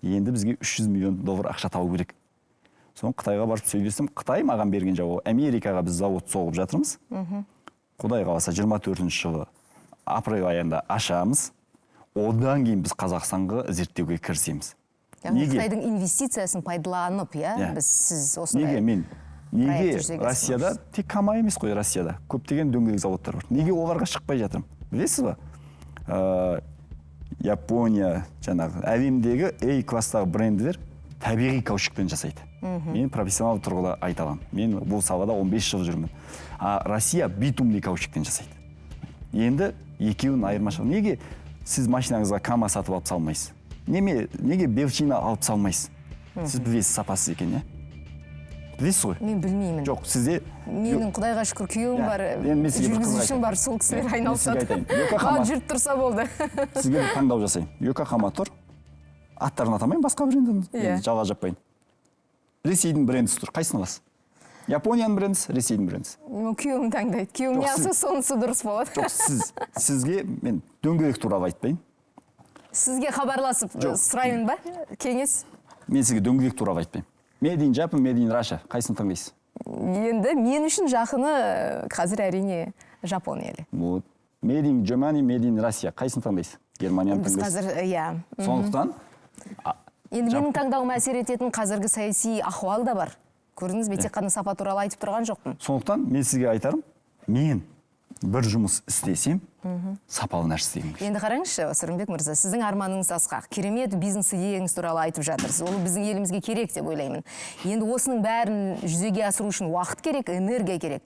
Енді бізге $300 миллион ақша табу керек. Соң Қытайға барып сөйлестім. Қытай маған берген жауабы, Америкаға біз завод соғып жатырмыз. Құдай қаласа 24 жылы апрель айында ашамыз. Одан кейін біз Қазақстанға зерттеуге кірісеміз. Қытайдың инвестициясын пайдаланып, біз сіз осындай. Неге Россияда, тек Кама емес қой Россияда, көптеген дөңгелек заводтар бар. Неге оларға шықпай жатырмын? Білесіз ба? Япония, жаңағы әлемдегі класстағы бренділер табиғи каучукпен жасайды. Мен профессионал тұрғыда айта аламын. Мен бұл салада 15 жыл жүрмін. Россия битумный каучуктен жасайды. Енді екеуінің айырмашылығы. Неге сіз машинаңызға Кама сатып алып салмайсыз? Неге Белчина алып салмайсыз? Сіз білесіз сапасыз екен, білесіз ғой? Мен білмеймін. Жоқ, сізде... Менің Құдайға шүкір күйеуім бар, жүргізушім бар, сол кісілер айналысады. Жүріп тұрса болды. Сізге таңдау жасайын. Йокохама тұр. Аттарын атамайын, басқа брендін жалға жаппайын. Ресейдің брендісі тұр. Қайсыны аласыз? Японияның брендісі, Ресейдің брендісі. Күйеуім таңдайды. Күйеуім не алса, сонысы дұрыс болады. Жоқ, сізге мен дөңгелек туралы айтпайын. Сізге хабарласып сұрайын ба? Кеңес? Мен сізге дөңгелек туралы айтпайын. Made in Japan, Made in Russia. Қайсыны таңдайсыз? Енді мен үшін жақыны қазір әрине Жапон елі. Made in Germany, Made in Russia. Қайсыны таңдайсыз? Германияны таңдайсыз? Біз қазір, сондықтан... Енді менің таңдауыма әсер ететін қазіргі саяси ахуал да бар. Көрдіңіз бе, тек қана сапа туралы айтып тұрған жоқпын. Сондықтан мен сізге айтарым, мен бір жұмыс істесем, сапалы нәрсе істеймін. Енді қараңызшы, Сырымбек мырза, сіздің арманыңыз асқақ. Керемет бизнес идеяңыз туралы айтып жатырсыз. Ол біздің елімізге керек деп ойлаймын. Енді осының бәрін жүзеге асыру үшін уақыт керек, энергия керек.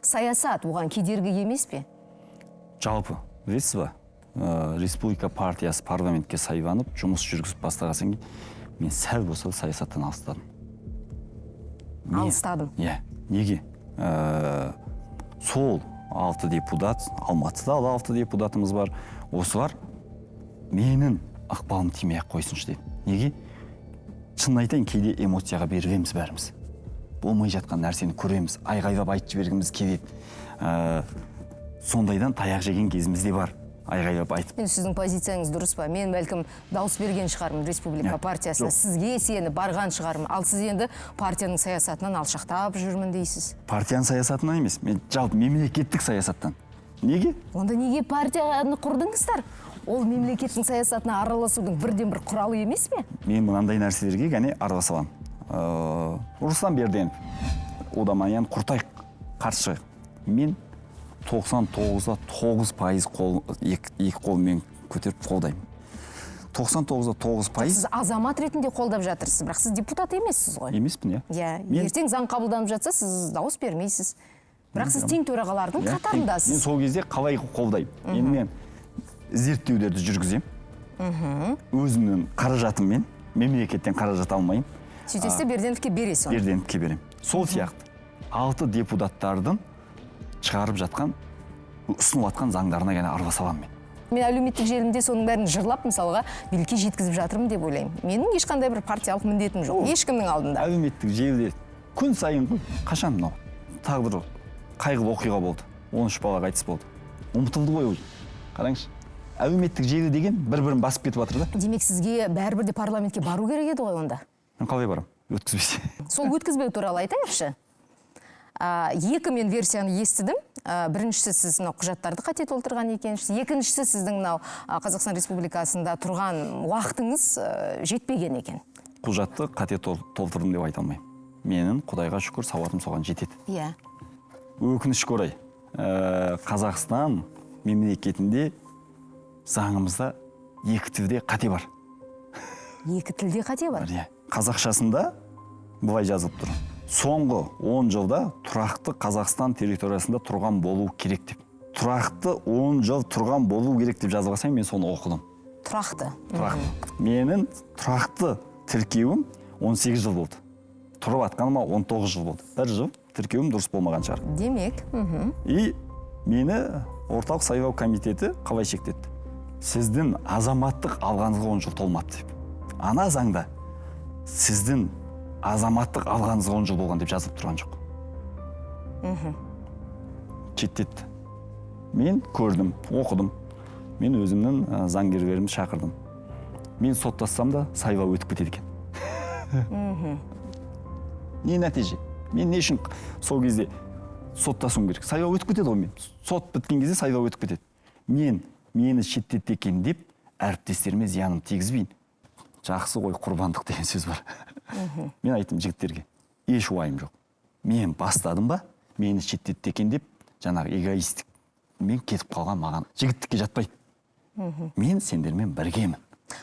Саясат оған кедергі емес пе? Жалпы, білесіз ба? Республика партиясы парламентке сайланып, жұмыс жүргізіп бастағасын кейін, мен сәл болса саясаттан алыстадым. Алыстадым? Неге? Сол 6 депутат, Алматыда 6 депутатымыз бар. Осылар менің ықпалым тимей ақ қойсыншы деп. Неге? Шын айтайын, кейде эмоцияға берілеміз бәріміз. Болмай жатқан нәрсені көреміз, айғайлап айтып жібергіміз келеді. Сондайдан таяқ жеген кезіміз де бар. Айғайлап айтып. Сіздің позицияңыз дұрыс па? Мен бәлкім дауыс берген шығармын Республика партиясына. Сізге сені барған шығармын. Ал сіз енді партияның саясатынан алшақтап жүрмін дейсіз. Партияның саясатынан емес, мен жалпы мемлекеттік саясаттан. Неге? Онда неге партияны құрдыңыздар? Ол мемлекеттің саясатына араласудың бірден бір құралы емес пе? Мен мынандай нәрселерге ғана араласа аламын. Руслан Берденов, Удамаян Құртай қарсы. Мен 99% екі қолмен көтеріп қолдаймын. 99%. Сіз азамат ретінде қолдап жатырсыз, бірақ сіз депутат емессіз ғой. Емеспін, Ертең заң қабылданып жатса, сіз дауыс бермейсіз. Бірақ сіз тең төрағалардың қатарындасыз. Мен сол кезде қалай қолдаймын? Енді мен зерттеулерді жүргізем. өзімнің қаражатыммен, мемлекеттен қаражат алмайын, сөйтесіз де Берденовке бересіз оны. Берденовке беремін. Сол сияқты 6 депутаттардың шығарып жатқан, ұсынып жатқан заңдарына ғана араласа аламын мен. Мен әлеуметтік желімде соның бәрін жырлап, мысалға, билікке жеткізіп жатырмын деп ойлаймын. Менің ешқандай бір партиялық міндетім жоқ, ешкімнің алдында. Әлеуметтік желіде күн сайын қашан мынау тағдыр қайғылы оқиға болды. 13 бала қайтыс болды. Ұмытылды ғой ол. Қараңызшы. Әлеуметтік желі деген бір-бірін басып кетіп жатыр да. Демек сізге бәрібір де парламентке бару керек еді ғой онда. Мен қалай барам? Өткізбесе. Сол өткізбеу туралы айтайықшы. Екі мен версияны естідім. Біріншісі сіз мынау құжаттарды қате толтырған екенсіз. Екіншісі сіздің мынау Қазақстан Республикасында тұрған уақытыңыз жетпеген екен. Құжатты қате толтырдым деп айта алмаймын. Менің Құдайға шүкір сауатым соған жетеді. Иә. Өкінішке орай, Қазақстан мемлекетінде заңымызда екі тілде қате бар. Екі тілде қате бар. Қазақшасында былай жазылып тұр. Соңғы 10 жылда тұрақты Қазақстан территориясында тұрған болу керек деп. Тұрақты 10 жыл тұрған болу керек деп жазылған, мен соны оқыдым. Тұрақты. Тұрақты. Менің тұрақты тіркеуім 18 жыл болды. Тұрып атқаныма 19 жыл болды. Бір жыл тіркеуім дұрыс болмаған шығар. Демек. И мені орталық сайлау комитеті қалай шектеді? Сіздің азаматтық алғаныңызға 10 жыл толмады деп. Ана заңда сіздің азаматтық алғаныңызға 10 жыл болған деп жазылып тұрған жоқ. Шеттетті. Мен көрдім, оқыдым. Мен өзімнің заңгерлерімді шақырдым. Мен соттассам да сайлау өтіп кетеді екен. Не нәтиже? Мен не үшін сол кезде соттасуым керек? Сайлау өтіп кетеді ғой мен. Сот біткен кезде сайлау өтіп кетеді. Мені шеттетті екен деп әріптестеріме зияным тигізбейін. Жақсы ғой, құрбандық деген сөз бар. Мен айттым жігіттерге, еш уайым жоқ. Мен бастадым ба, мені шеттетті екен деп, жаңағы эгоистік. Мен кетіп қалған маған жігіттікке жатпайды. Мен сендермен біргемін.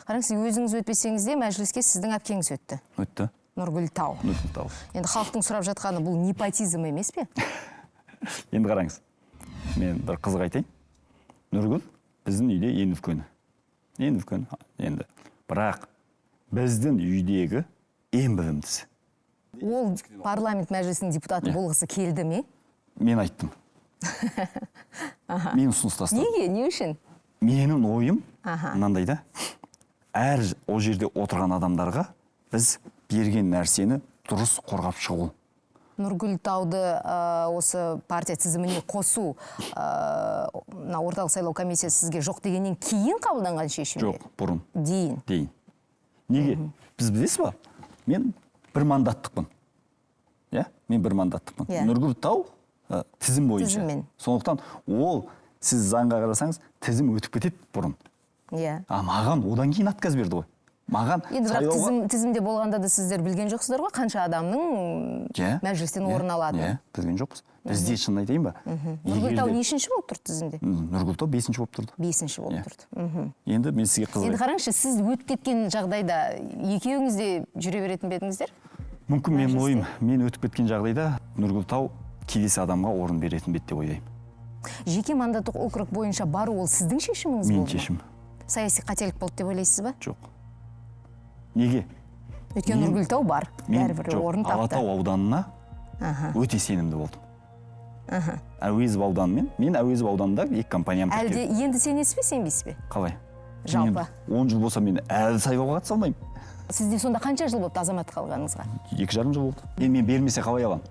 Қараңыз, өзіңіз өтпесеңіз де мәжіліске сіздің әпкеңіз өтті. Өтті. Нұргүл Тау. Енді халықтың сұрап жатқаны бұл непотизм емес пе? Енді қараңыз, мен бір қызық айтайын. Нұргүл біздің үйде ең үлкені. Ең үлкені. Енді бірақ біздің үйдегі ең білімдісі. Ол парламент мәжілісінің депутаты болғысы келді ме? Мен айттым. Мен ұсыныс тастадым. Неге? Не үшін? Менің ойым мынандай да, әр о жерде отырған адамдарға біз берген нәрсені дұрыс қорғап шығу. Нұргүл Тауды осы партия тізіміне қосу орталық сайлау комиссиясы сізге жоқ дегеннен кейін қабылданған шешім? Жоқ, бұрын. Дейін. Неге? Біз білесіз ба? Мен бір мандаттықпын. Мен бір мандаттықпын. Нұргүл Тау тізім бойынша. Сондықтан ол сіз заңға қарасаңыз тізім өтіп кетеді бұрын. Маған одан кейін отказ берді ғой. Маған тізімде болғанда да сіздер білген жоқсыздар ғой, қанша адамның мәжілістен орын алады? Білген жоқпыз. Бізде шын айтайын ба? Нұргүл Тау нешінші болып тұрды тізімде? Нұргүл Тау 5-ші болып тұрды. 5-ші болып тұрды. Енді мен сізге қызық. Енді қараңызшы, сіз өтіп кеткен жағдайда екеуіңіз де жүре беретін бе едіңіздер? Мүмкін менің ойым, мен өтіп кеткен жағдайда Нұргүл Тау келесі адамға орын беретін бе деп ойлаймын. Жеке мандаттық округ бойынша бару ол сіздің шешіміңіз болды ма? Менің шешім. Саяси қателік болды деп ойлайсыз ба? Жоқ. Неге? Өйткені Нұргүл Тау бар, бәрібір орын тапты. Алатау ауданына өте сенімді болдым. Әуезов ауданымен, мен Әуезов ауданында екі компаниям тіркедім. Әлде енді сенесіз бе, сенбейсіз бе? Қалай? Жалпы. 10 жыл болса мен әлі сайлауға қатыса алмаймын. Сізде сонда қанша жыл болды азаматтық алғаныңызға? 2,5 жыл болды. Мен бермесе қалай аламын?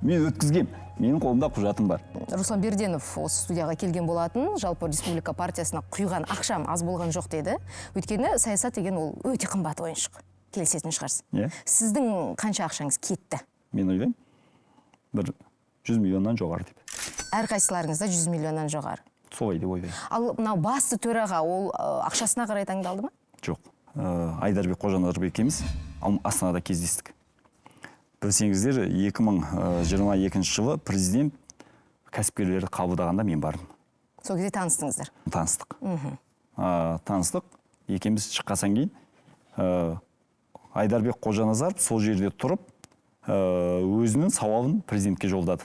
Мен өткізгем. Менің қолымда құжатым бар. Руслан Берденов осы студияға келген болатын, жалпы республика партиясына құйған ақшам аз болған жоқ деді. Өйткені саясат деген ол өте қымбат ойыншық. Келісетін шығарсыз. Сіздің қанша ақшаңыз кетті? Мен ойлаймын, бір 100 миллионнан жоғары деп. Әрқайсыларыңызда 100 миллионнан жоғары. Солай деп ойлаймын. Ал мынау басты төраға ол ақшасына қарай таңдалды ма? Жоқ. Айдарбек Қожанарбек екеуміз Астанада кездестік. Білсеңіздер, 2022 жылы президент кәсіпкерлерді қабылдағанда мен бардым. Сол кезде таныстыңыздар? Таныстық. Таныстық. Екеміз шыққасан кейін Айдарбек Қожаназаров сол жерде тұрып, өзінің сауалын президентке жолдады.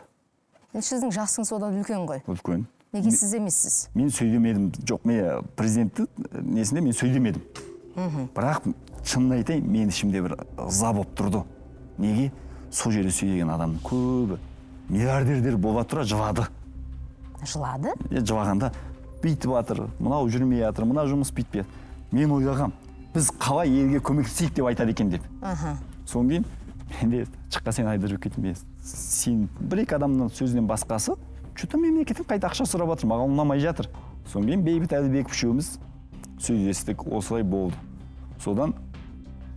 Сіздің жасыңыз одан үлкен ғой? Үлкен. Неге сіз емессіз? Мен сөйлемедім. Жоқ, мен президенттің несінде мен сөйлемедім. Бірақ шынын айтайын, мен ішімде бір ыза болып тұрды. Неге? Сол жерде сөйлеген адамның көбі миллиардерлер бола тұра жылады. Жылады? Жылағанда бүйтіп жатыр, мынау жүрмей жатыр, мынау жұмыс бүйтпей. Мен ойлағам, біз қалай елге көмектесейік деп айтады екен деп. Содан кейін менде шыққа сен Айдарбек кеттім. Сен бір-екі адамның сөзінен басқасы что-то мемлекеттен қайта ақша сұрап жатыр, маған ұнамай жатыр. Содан кейін Бейбіт Әлібеков үшеуміз сөйлестік, осылай болды. Содан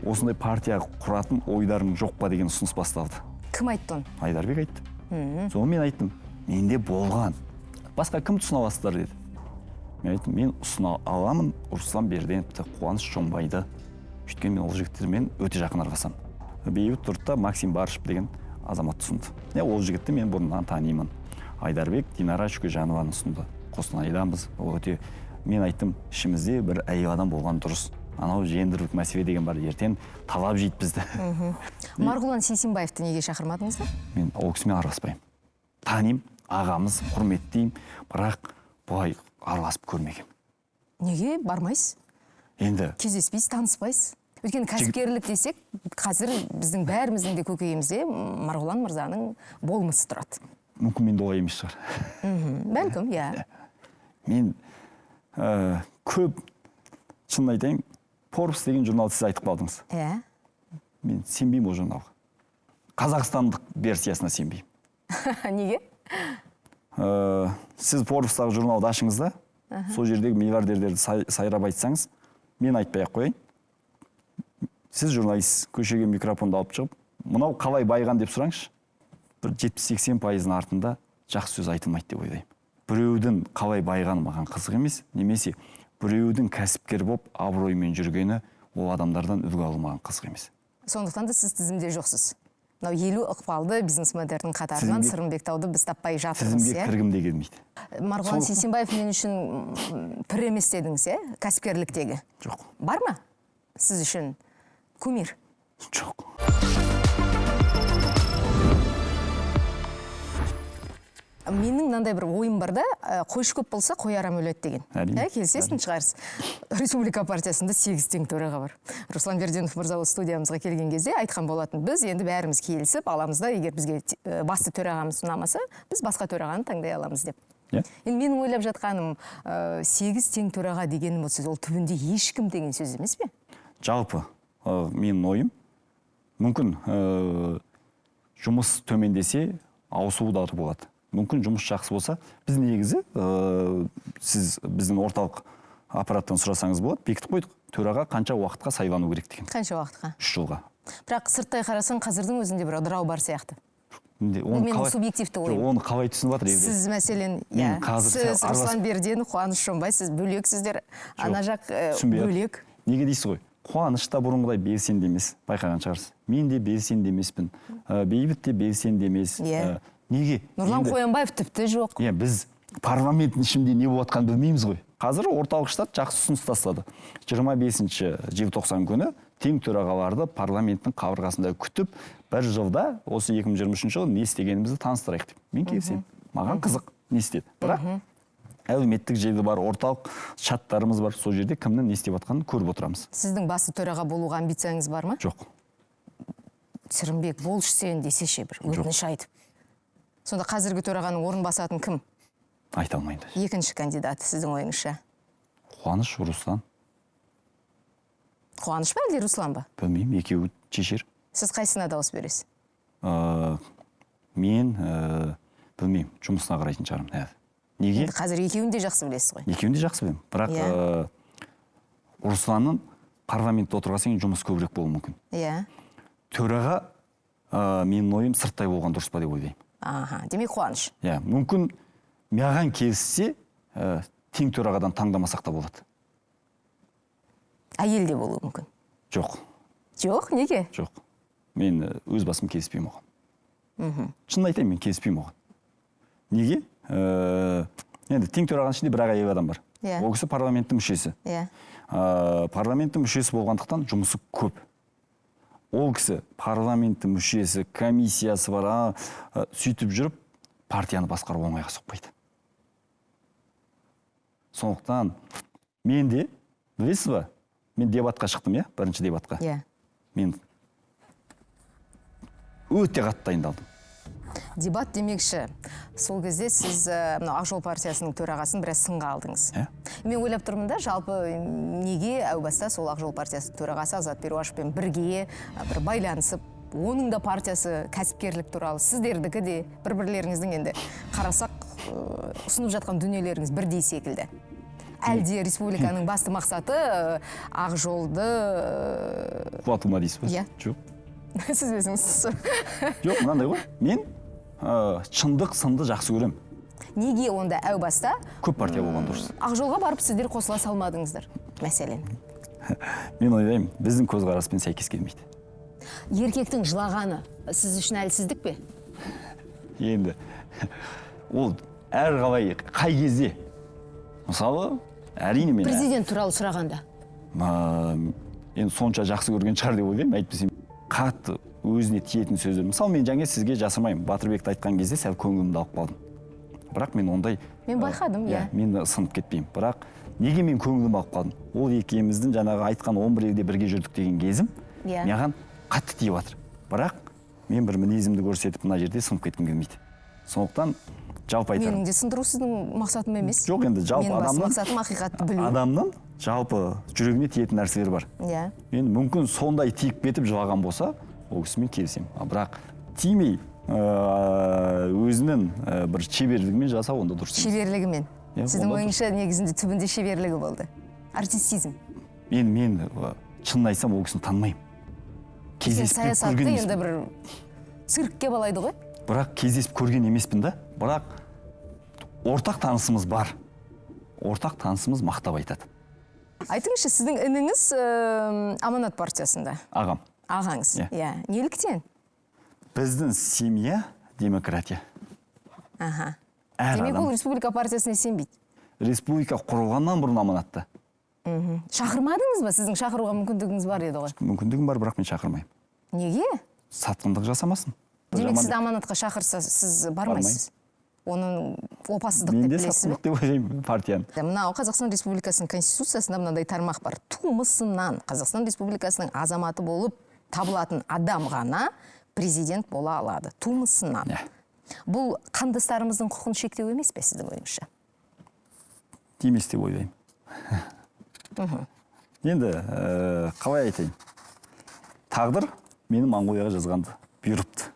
осындай партия құратын ойдарың жоқ па деген ұсыныс басталды. Кім айтты оны? Айдарбек айтты. Содан мен айттым, менде болған. Басқа кім ұсына аласыздар деді. Мен айттым, мен ұсына аламын Руслан Берденовті, Қуаныш Шонбайды. Өйткені мен ол жігіттермен өте жақын араласамын. Бейбіт тұрды да Максим Барышев деген азамат ұсынды. Ол жігітті мен бұрыннан танимын. Айдарбек Динара Шүкежанованы ұсынды. Қостанайдамыз. Өте мен айттым, ішімізде бір әйел адам болған дұрыс. Анау жендірлік мәселе деген бар, ертең талап жейді бізді. Марғұлан Сейсенбаевты неге шақырмадыңыз ба? Мен ол кісімен араласпаймын. Таним, ағамыз, құрметтеймін, бірақ бұлай араласып көрмегем. Неге бармайсыз? Енді Кездеспейсіз, таныспайсыз? Өйткені кәсіпкерлік десек, қазір біздің бәріміздің де көкейімізде Марғұлан мырзаның болмысы тұрады. Мүмкін мен олай емес шығар. Бәлкім, иә. Мен көп, шынын айтайын, Forbes деген журнал сіз айтып қалдыңыз. Иә. Мен сенбеймін ол журналға. Қазақстандық версиясына сенбеймін. Неге? Сіз Forbes-тағы журналды ашыңыз да, сол жердегі миллиардерлерді сайрап айтсаңыз, мен айтпай-ақ қояйын. Сіз журналист, көшеге микрофонды алып шығып, мынау қалай байған деп сұраңызшы. Бір 70-80% артында жақсы сөз айтылмайды деп ойлаймын. Біреудің қалай байғаны маған қызық емес, немесе біреудің кәсіпкер болып абыроймен жүргені ол адамдардан үлгі алу маған қызық емес. Сондықтан да сіз тізімде жоқсыз. Мынау 50 ықпалды бизнесмендердің қатарынан Сырымбектауды біз таппай жатырмыз. Тізімге кіргім де келмейді. Марғұлан Сейсенбаев мен үшін пір емес дедіңіз, кәсіпкерліктегі? Жоқ. Бар ма сіз үшін кумир? Жоқ. Менің мынандай бір ойым бар да, қойшы көп болса қой арам өледі деген. Келісесің шығарсыз. Республика партиясында 8 тең төраға бар. Руслан Берденов мырза студиямызға келген кезде айтқан болатын, біз енді бәріміз келісіп аламыз да, егер бізге басты төрағамыз ұнамаса, біз басқа төрағаны таңдай аламыз деп. Енді менің ойлап жатқаным, 8 тең төраға дегенім ол түбінде ешкім деген сөз емес пе? Жалпы, менің ойым, мүмкін жұмыс төмендесе, ауысу да болады. Мүмкін жұмыс жақсы болса, біз негізі, сіз біздің орталық аппараттан сұрасаңыз болады, бекітіп қойдық. Төраға қанша уақытқа сайлану керек деген. Қанша уақытқа? 3 жылға. Бірақ сырттай қарасаң, қазірдің өзінде бір ыдырау бар сияқты. Менің субъективті ойым. Оны қалай түсініп жатыр? Сіз мәселен, сіз Руслан Берденов, Қуаныш Шонбай, сіз бөлексіздер, ана жақ бөлек. Неге дейсіз ғой? Қуаныш та бұрынғыдай белсенді емес, байқаған шығарсыз. Мен де белсенді емеспін, Бейбіт те белсенді емес. Неге? Нұрлан Қоянбаев тіпті жоқ. Біз парламенттің ішінде не болып жатқанын білмейміз ғой. Қазір орталық штат жақсы ұсыныс тастады. 25-ші желтоқсан күні тең төрағаларды парламенттің қабырғасында күтіп, бір жылда осы 2023 жылы не істегенімізді таныстырайық деп. Мен келісемін. Маған қызық не істеді. Бірақ әлеуметтік желі бар, орталық чаттарымыз бар. Сол жерде кімнің не істеп жатқанын көріп отырамыз. Сіздің басты төраға болуға амбицияңыз бар ма? Жоқ. Сырымбек болшы сен десеше бір өтініш айтып. Сонда қазіргі төрағаның орын басатын кім? Айта алмайын. Екінші кандидат сіздің ойыңызша? Қуаныш, Руслан. Қуаныш па әлде Руслан ба? Білмеймін, екеуі шешер. Сіз қайсысына дауыс бересіз? Мен білмеймін, жұмысына қарайтын шығармын. Неге? Қазір екеуін де жақсы білесіз ғой. Екеуін де жақсы білемін. Бірақ Русланның парламентте отырғасын жұмыс көбірек болуы мүмкін. Төраға менің ойым сырттай болған дұрыс па деп ойлаймын. Демек Қуаныш. Мүмкін маған келіссе, тең төрағадан таңдамасақ та болады. Әйел де болуы мүмкін. Жоқ. Жоқ, неге? Жоқ. Мен өз басым келіспеймін оған. Шынын айтайын, мен келіспеймін оған. Неге? Енді тең төрағаның ішінде бір әйел адам бар. Ол кісі парламенттің мүшесі. Парламенттің мүшесі болғандықтан жұмысы көп. Ол кісі парламенттің мүшесі, комиссиясы бар, сөйтіп жүріп, партияны басқару оңайға соқпайды. Сондықтан мен де, білесіз ба, мен дебатқа шықтым, бірінші дебатқа. Мен өте қатты дайындалдым. Дебат демекші, сол кезде сіз Ақ жол партиясының төрағасын біраз сынға алдыңыз. Мен ойлап тұрмын да, жалпы неге әу баста сол Ақ жол партиясының төрағасы Азат Перуашевпен бірге бір байланысып, оның да партиясы кәсіпкерлік туралы, сіздердікі де бір-бірлеріңіздің енді қарасақ ұсынып жатқан дүниелеріңіз бірдей секілді. Әлде республиканың басты мақсаты Ақ жолды Құлатылма дейсіз ба? Жоқ. Сіз өзіңіз. Жоқ, мынандай ғой. Мен шындық сынды жақсы көрем. Неге онда әу баста Көп партия болған дұрыс. Ақ жолға барып сіздер қосыла салмадыңыздар, мәселен? Мен ойлаймын, біздің көзқараспен сәйкес келмейді. Еркектің жылағаны сіз үшін әлсіздік пе? Енді ол әр қалай қай кезде, мысалы, әрине мен Президент туралы сұрағанда енді сонша жақсы көрген шығар деп ойлаймын, әйтпесе қатты өзіне тиетін сөздер. Мысалы, мен жаңа сізге жасырмаймын, Батырбекті айтқан кезде сәл көңілімді алып қалдым. Бірақ мен ондай... Мен байқадым, Мен сынып кетпеймін. Бірақ неге мен көңілімді алып қалдым? Ол екеуміздің жаңағы айтқан 11-де бірге жүрдік деген кезім маған қатты тиіп жатыр. Бірақ мен бір мінезімді көрсетіп мына жерде сынып кеткім келмейді. Сондықтан жалпы айтарым. Менің де сындыру сіздің мақсатым емес. Жоқ, енді жалпы менің мақсатым ақиқатты білу. Адамның жалпы жүрегіне тиетін нәрселер бар. Мен мүмкін сондай тиіп кетіп жылаған болса, ол кісімен келісемін. Бірақ тимей өзінің бір шеберлігімен жасау онда дұрыс. Шеберлігімен. Сіздің ойыңызша негізінде түбінде шеберлігі болды. Артистизм. Мен шынын айтсам ол кісіні танымаймын. Саясатты енді бір циркке балайды ғой. Бірақ кездесіп көрген емеспін да. Бірақ ортақ танысымыз бар. Ортақ танысымыз мақтап айтады. Айтыңызшы, сіздің ініңіз Аманат партиясында. Ағам. Ағаңыз. Неліктен? Біздің семья демократия. Демек ол республика партиясына сенбейді. Республика құрылғаннан бұрын Аманатты. Шақырмадыңыз ба? Сіздің шақыруға мүмкіндігіңіз бар еді ғой. Мүмкіндігім бар, бірақ мен шақырмаймын. Неге? Сатқындық жасамасын. Демек сізді Аманатқа шақырса, сіз бармайсыз. Оның опасыздық деп білесіз бе? Менде сатқындық деп ойлаймын партияны. Мынау Қазақстан Республикасының конституциясында мынандай тармақ бар. Тумысынан Қазақстан Республикасының азаматы болып табылатын адам ғана президент бола алады. Тумысынан. Бұл қандастарымыздың құқын шектеу емес пе сіздің ойыңызша? Емес деп ойлаймын. Енді қалай айтайын? Тағдыр мені Моңғолияға жазғанды бұйырыпты.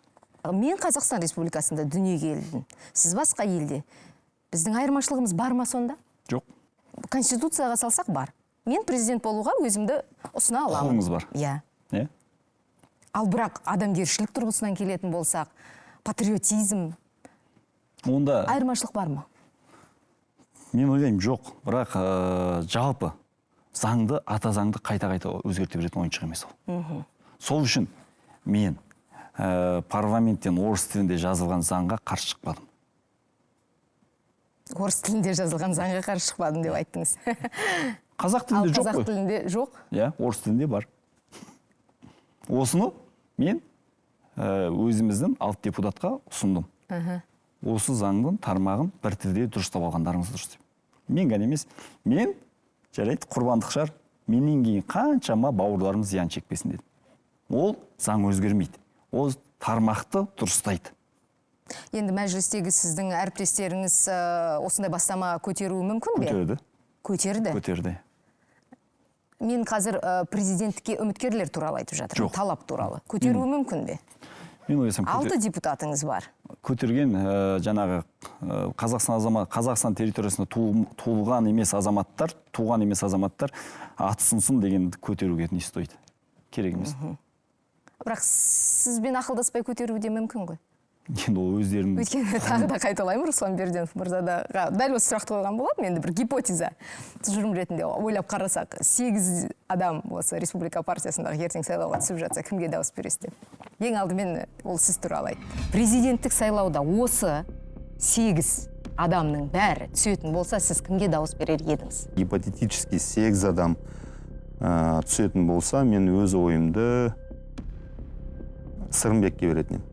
Мен Қазақстан Республикасында дүниеге келдім. Сіз басқа елде. Біздің айырмашылығымыз бар ма сонда? Жоқ. Конституцияға салсақ бар. Мен президент болуға өзімді ұсына аламын. Құқығыңыз бар. Иә. Ал бірақ адамгершілік тұрғысынан келетін болсақ, патриотизм, онда айырмашылық бар ма? Мен ойлаймын, жоқ. Бірақ жалпы заңды, ата заңды қайта-қайта өзгерте беретін ойыншық емес ол. Сол үшін мен парламенттен орыс тілінде жазылған заңға қарсы шықпадым. Орыс тілінде жазылған заңға қарсы шықпадым деп айттыңыз. Қазақ тілінде жоқ қой. Қазақ тілінде жоқ? Орыс тілінде бар. Осыны мен өзіміздің алты депутатқа ұсындым. Осы заңның тармағын бір тілде дұрыстап алғандарыңыз дұрыс деп. Мен ғана емес, мен жарайды құрбандық шығар, менен кейін қаншама бауырларымыз зиян шекпесін дедім. Ол заң өзгермейді. Ол тармақты дұрыстайды. Енді мәжілістегі сіздің әріптестеріңіз осындай бастама көтеруі мүмкін бе? Көтерді. Мен қазір президенттікке үміткерлер туралы айтып жатырмын, талап туралы. Көтеруі мүмкін бе? Мен ойласам, 6 депутатыңыз бар. Көтерген жаңағы Қазақстан территориясында туған емес азаматтар атсынсын деген көтеруге не стоит? Керек емес. Бірақ сізбен ақылдаспай көтеруі де мүмкін ғой. Енді ол өздерінің... Өйткені тағы да қайталаймын, Руслан Берденов мырзаға дәл осы сұрақты қойған болатын, енді бір гипотеза тұжырым ретінде ойлап қарасақ, 8 адам осы республика партиясындағы ертең сайлауға түсіп жатса, кімге дауыс бересіз деп? Ең алдымен ол сіз туралы айтты. Президенттік сайлауда осы 8 адамның бәрі түсетін болса, сіз кімге дауыс берер едіңіз? Гипотетически 8 адам түсетін болса, мен өз ойымды Сырымбекке беретін едім.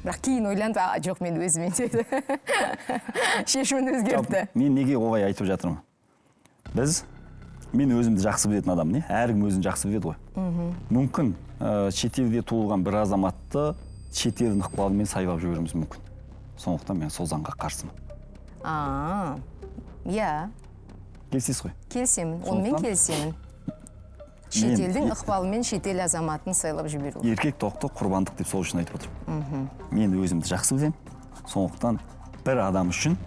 Бірақ кейін ойланды, жоқ, мен өзімен деді. Шешімін өзгертті. Мен неге олай айтып жатырмын? мен өзімді жақсы білетін адаммын, әркім өзін жақсы біледі ғой. Мүмкін шетелде туылған бір азаматты шетелдің ықпалымен сайлап жіберуіміз мүмкін. Сондықтан мен сол заңға қарсымын. Иә. Келісесіз ғой? Келісемін, онымен келісемін. Шетелдің ықпалымен шетел азаматын сайлап жіберу. Еркек тоқты құрбандық деп сол үшін айтып отырмын. Мен өзімді жақсы білемін. Сондықтан бір адам үшін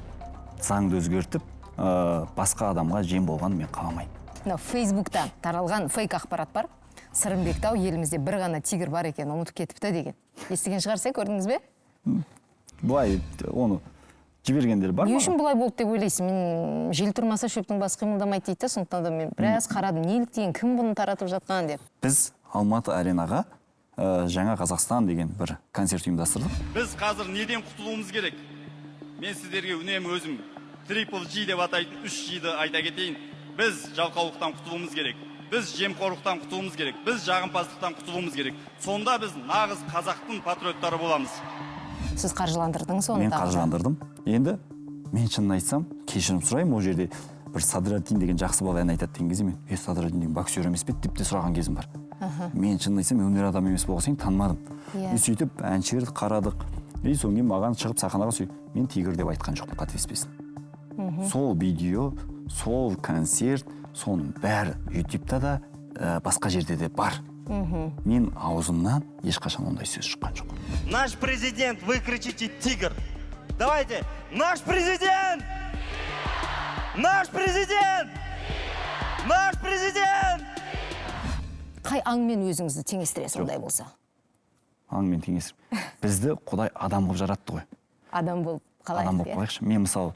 заңды өзгертіп, басқа адамға жем болғанын мен қаламаймын. Фейсбукта таралған фейк ақпарат бар. Сырымбектау елімізде бір ғана тигр бар екен, ұмытып кетіпті деген. Естіген шығарсыз, көрдіңіз бе? Бұлай оны жібергендер бар ма? Не үшін бұлай болды деп ойлайсың? Мен жел тұрмаса шөптің басы қимылдамайды дейді, сондықтан да мен біраз қарадым, неліктен, кім бұны таратып жатқан деп. Біз Алматы аренаға жаңа Қазақстан деген бір концерт ұйымдастырдық. Біз қазір неден құтылуымыз керек? Мен сіздерге үнемі өзім Triple G деп атайтын 3G-ді айта кетейін. Біз жалқаулықтан құтылуымыз керек. Біз жемқорлықтан құтылуымыз керек. Біз жағымпаздықтан құтылуымыз керек. Сонда біз нағыз қазақтың патриоттары боламыз. Сіз қаржыландырдыңыз оны? Мен қаржыландырдым. Енді мен шынын айтсам, кешірім сұраймын, ол жерде бір Садраддин деген жақсы бала ән айтады деген кезде мен, Садраддин деген боксер емес пе деп те сұраған кезім бар. Мен шынын айтсам, өнер адам емес болғасын танымадым. Сөйтіп әншілерді қарадық. Содан кейін маған шығып сахнаға мен тигр деп айтқан жоқпын, қателеспесін. Сол видео, сол концерт, соның бәрі ютубта да, басқа жерде де бар. Мен аузымнан ешқашан ондай сөз шыққан жоқ. Наш президент, вы кричите тигр. Давайте, наш президент! Наш президент! Наш президент! Қай аңмен өзіңізді теңестіресіз ондай болса? Аңмен теңестіріп. Бізді Құдай адам қылып жаратты ғой. Адам болып қалайық. Адам болып қалайықшы. Мен мысалы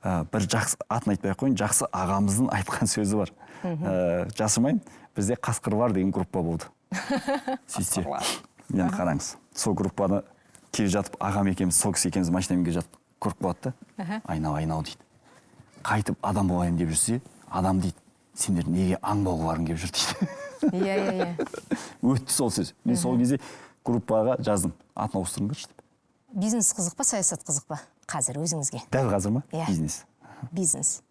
бір жақсы атын айтпай ақ қойын, жақсы ағамыздың айтқан сөзі бар. Жасырмайын, бізде Қасқыр бар деген группа болды. Сөйтсе, мен қараңыз, сол группаны келіп жатып, ағам екеуміз, сол кісі екеуміз машинамен келіп жатып көріп қалады да, айнау дейді. Қайтып адам болайын деп жүрсе, адам дейді, сендер неге аң болғыларың келіп жүр дейді. Иә. Өтті сол сөз. Мен сол кезде группаға жаздым, атын ауыстырыңдаршы деп. Бизнес қызық па, саясат қызық па? Қазір өзіңізге. Дәл қазір ма? Бизнес. Бизнес.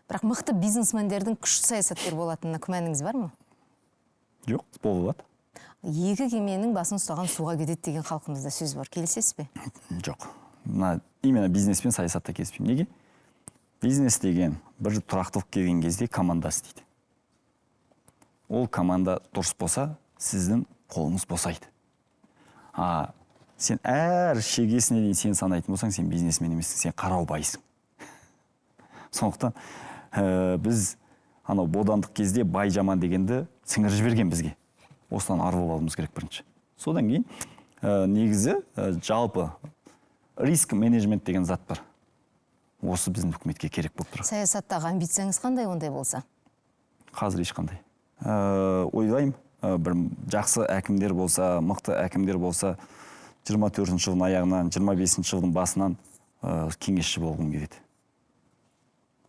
Бірақ мықты бизнесмендердің күшті саясаткер болатынына күмәніңіз бар ма? Жоқ, болады. Екі кеменің басын ұстаған суға кетеді деген халқымызда сөз бар. Келісесіз бе? Жоқ. Именно бизнеспен саясатта келіспеймін. Неге? Бизнес деген бір тұрақтылық келген кезде команда істейді. Ол команда дұрыс болса, сіздің қолыңыз босайды. Сен әр шегесіне дейін сен санайтын болсаң, сен бизнесмен емессің, сен қарау байсың. Сондықтан біз бодандық кезде бай жаман дегенді сіңіріп жіберген бізге. Осыдан арылып алуымыз керек бірінші. Содан кейін негізі жалпы риск менеджмент деген зат бар. Осы біздің үкіметке керек болып тұр. Саясаттағы амбицияңыз қандай ондай болса? Қазір ешқандай. Ойлаймын, бір жақсы әкімдер болса, мықты әкімдер болса, 24 жылдың аяғынан, 25 жылдың басынан кеңесші болғым келеді.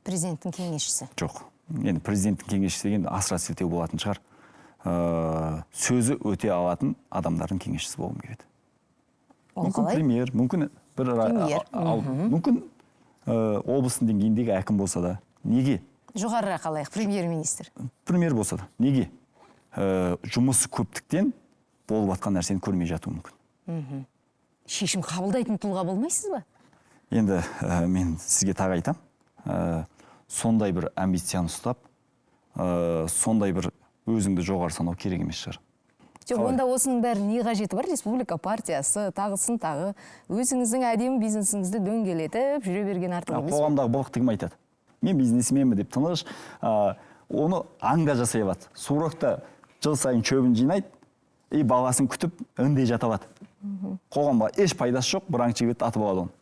Президенттің кеңесшісі? Жоқ. Енді президенттің кеңесшісі деген асыра сілтеу болатын шығар. Сөзі өте алатын адамдардың кеңесшісі болғым келеді. Мүмкін премьер, мүмкін мүмкін облыстың деңгейіндегі әкім болса да. Неге? Жоғарырақ алайық, премьер-министр. Премьер болса да. Неге? Жұмысы көптіктен болып атқан нәрсені көрмей жатуы мүмкін. Шешім қабылдайтын тұлға болмайсыз ба? Енді мен сізге тағы айтам. Сондай бір амбицияны ұстап, сондай бір өзіңді жоғары санау керек емес шығар. Онда осының бәрі не қажеті бар? Республика партиясы, тағысын тағы, өзіңіздің әдемі бизнесіңізді дөңгелетіп жүре берген артық емес. Қоғамдағы былықтығым айтады. Мен бизнесменмін деп тыныш, оны аңда жасай алады. Сурықта жыл сайын шөбін жинайды, баласын күтіп, өндей жата алады. Қоғамға еш пайдасы жоқ, бір аңшы атып алады оны.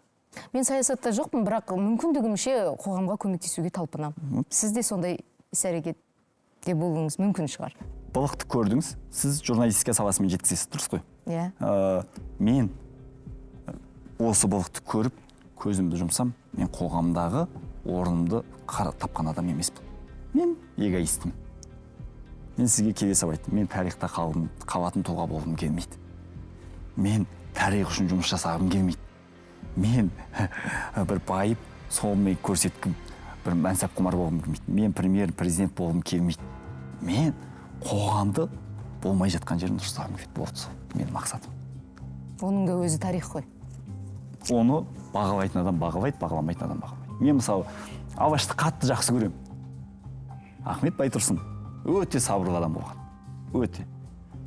Мен саясатта жоқпын, бірақ мүмкіндігімше қоғамға көмектесуге талпынамын. Сіз де сондай іс-әрекет де болуыңыз мүмкін шығар. Былықты көрдіңіз, сіз журналистика саласымен жеткізесіз, дұрыс қой. Мен осы былықты көріп, көзімді жұмсам, мен қоғамдағы орнымды тапқан адам емеспін. Мен эгоистім. Мен сізге келе салып айттым, мен тарихта қалатын тұлға болғым келмейді. Мен тарих үшін жұмыс жасағым келмейді. Мен бір байып, солмен көрсеткім, бір мәнсап құмар болғым келмейді. Мен президент болғым келмейді. Мен қоғамды болмай жатқан жерін дұрыстағым келеді. Болды сол. Менің мақсатым. Оның да өзі тарих қой. Оны бағалайтын адам бағалайды, бағаламайтын адам бағаламайды. Мен мысалы Алашты қатты жақсы көремін. Ахмет Байтұрсын өте сабырлы адам болған. Өте.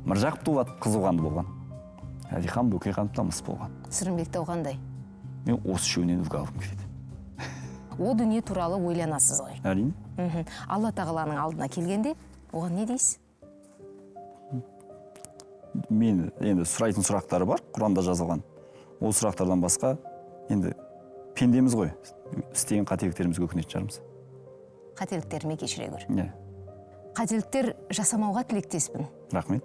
Міржақып Дулат Қызылғанды болған. Әлихан Бөкейханов та мыс болған. Сырымбектау қандай? Мен осы үшеуінен үлгі алғым келеді. О дүние туралы ойланасыз ғой. Әрине. Алла тағаланың алдына келгенде оған не дейсіз? Мен енді сұрайтын сұрақтары бар, Құранда жазылған. Ол сұрақтардан басқа енді пендеміз ғой. Істеген қателіктерімізге өкінетін шығармыз. Қателіктеріме кешіре көр. Иә. Қателіктер жасамауға тілектеспін. Рахмет.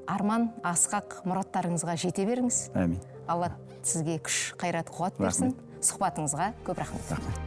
Арман, асқақ мұраттарыңызға жете беріңіз. Әмин. Алла сізге күш, қайрат, қуат берсін. Сұхбатыңызға көп рахмет. Рахмет.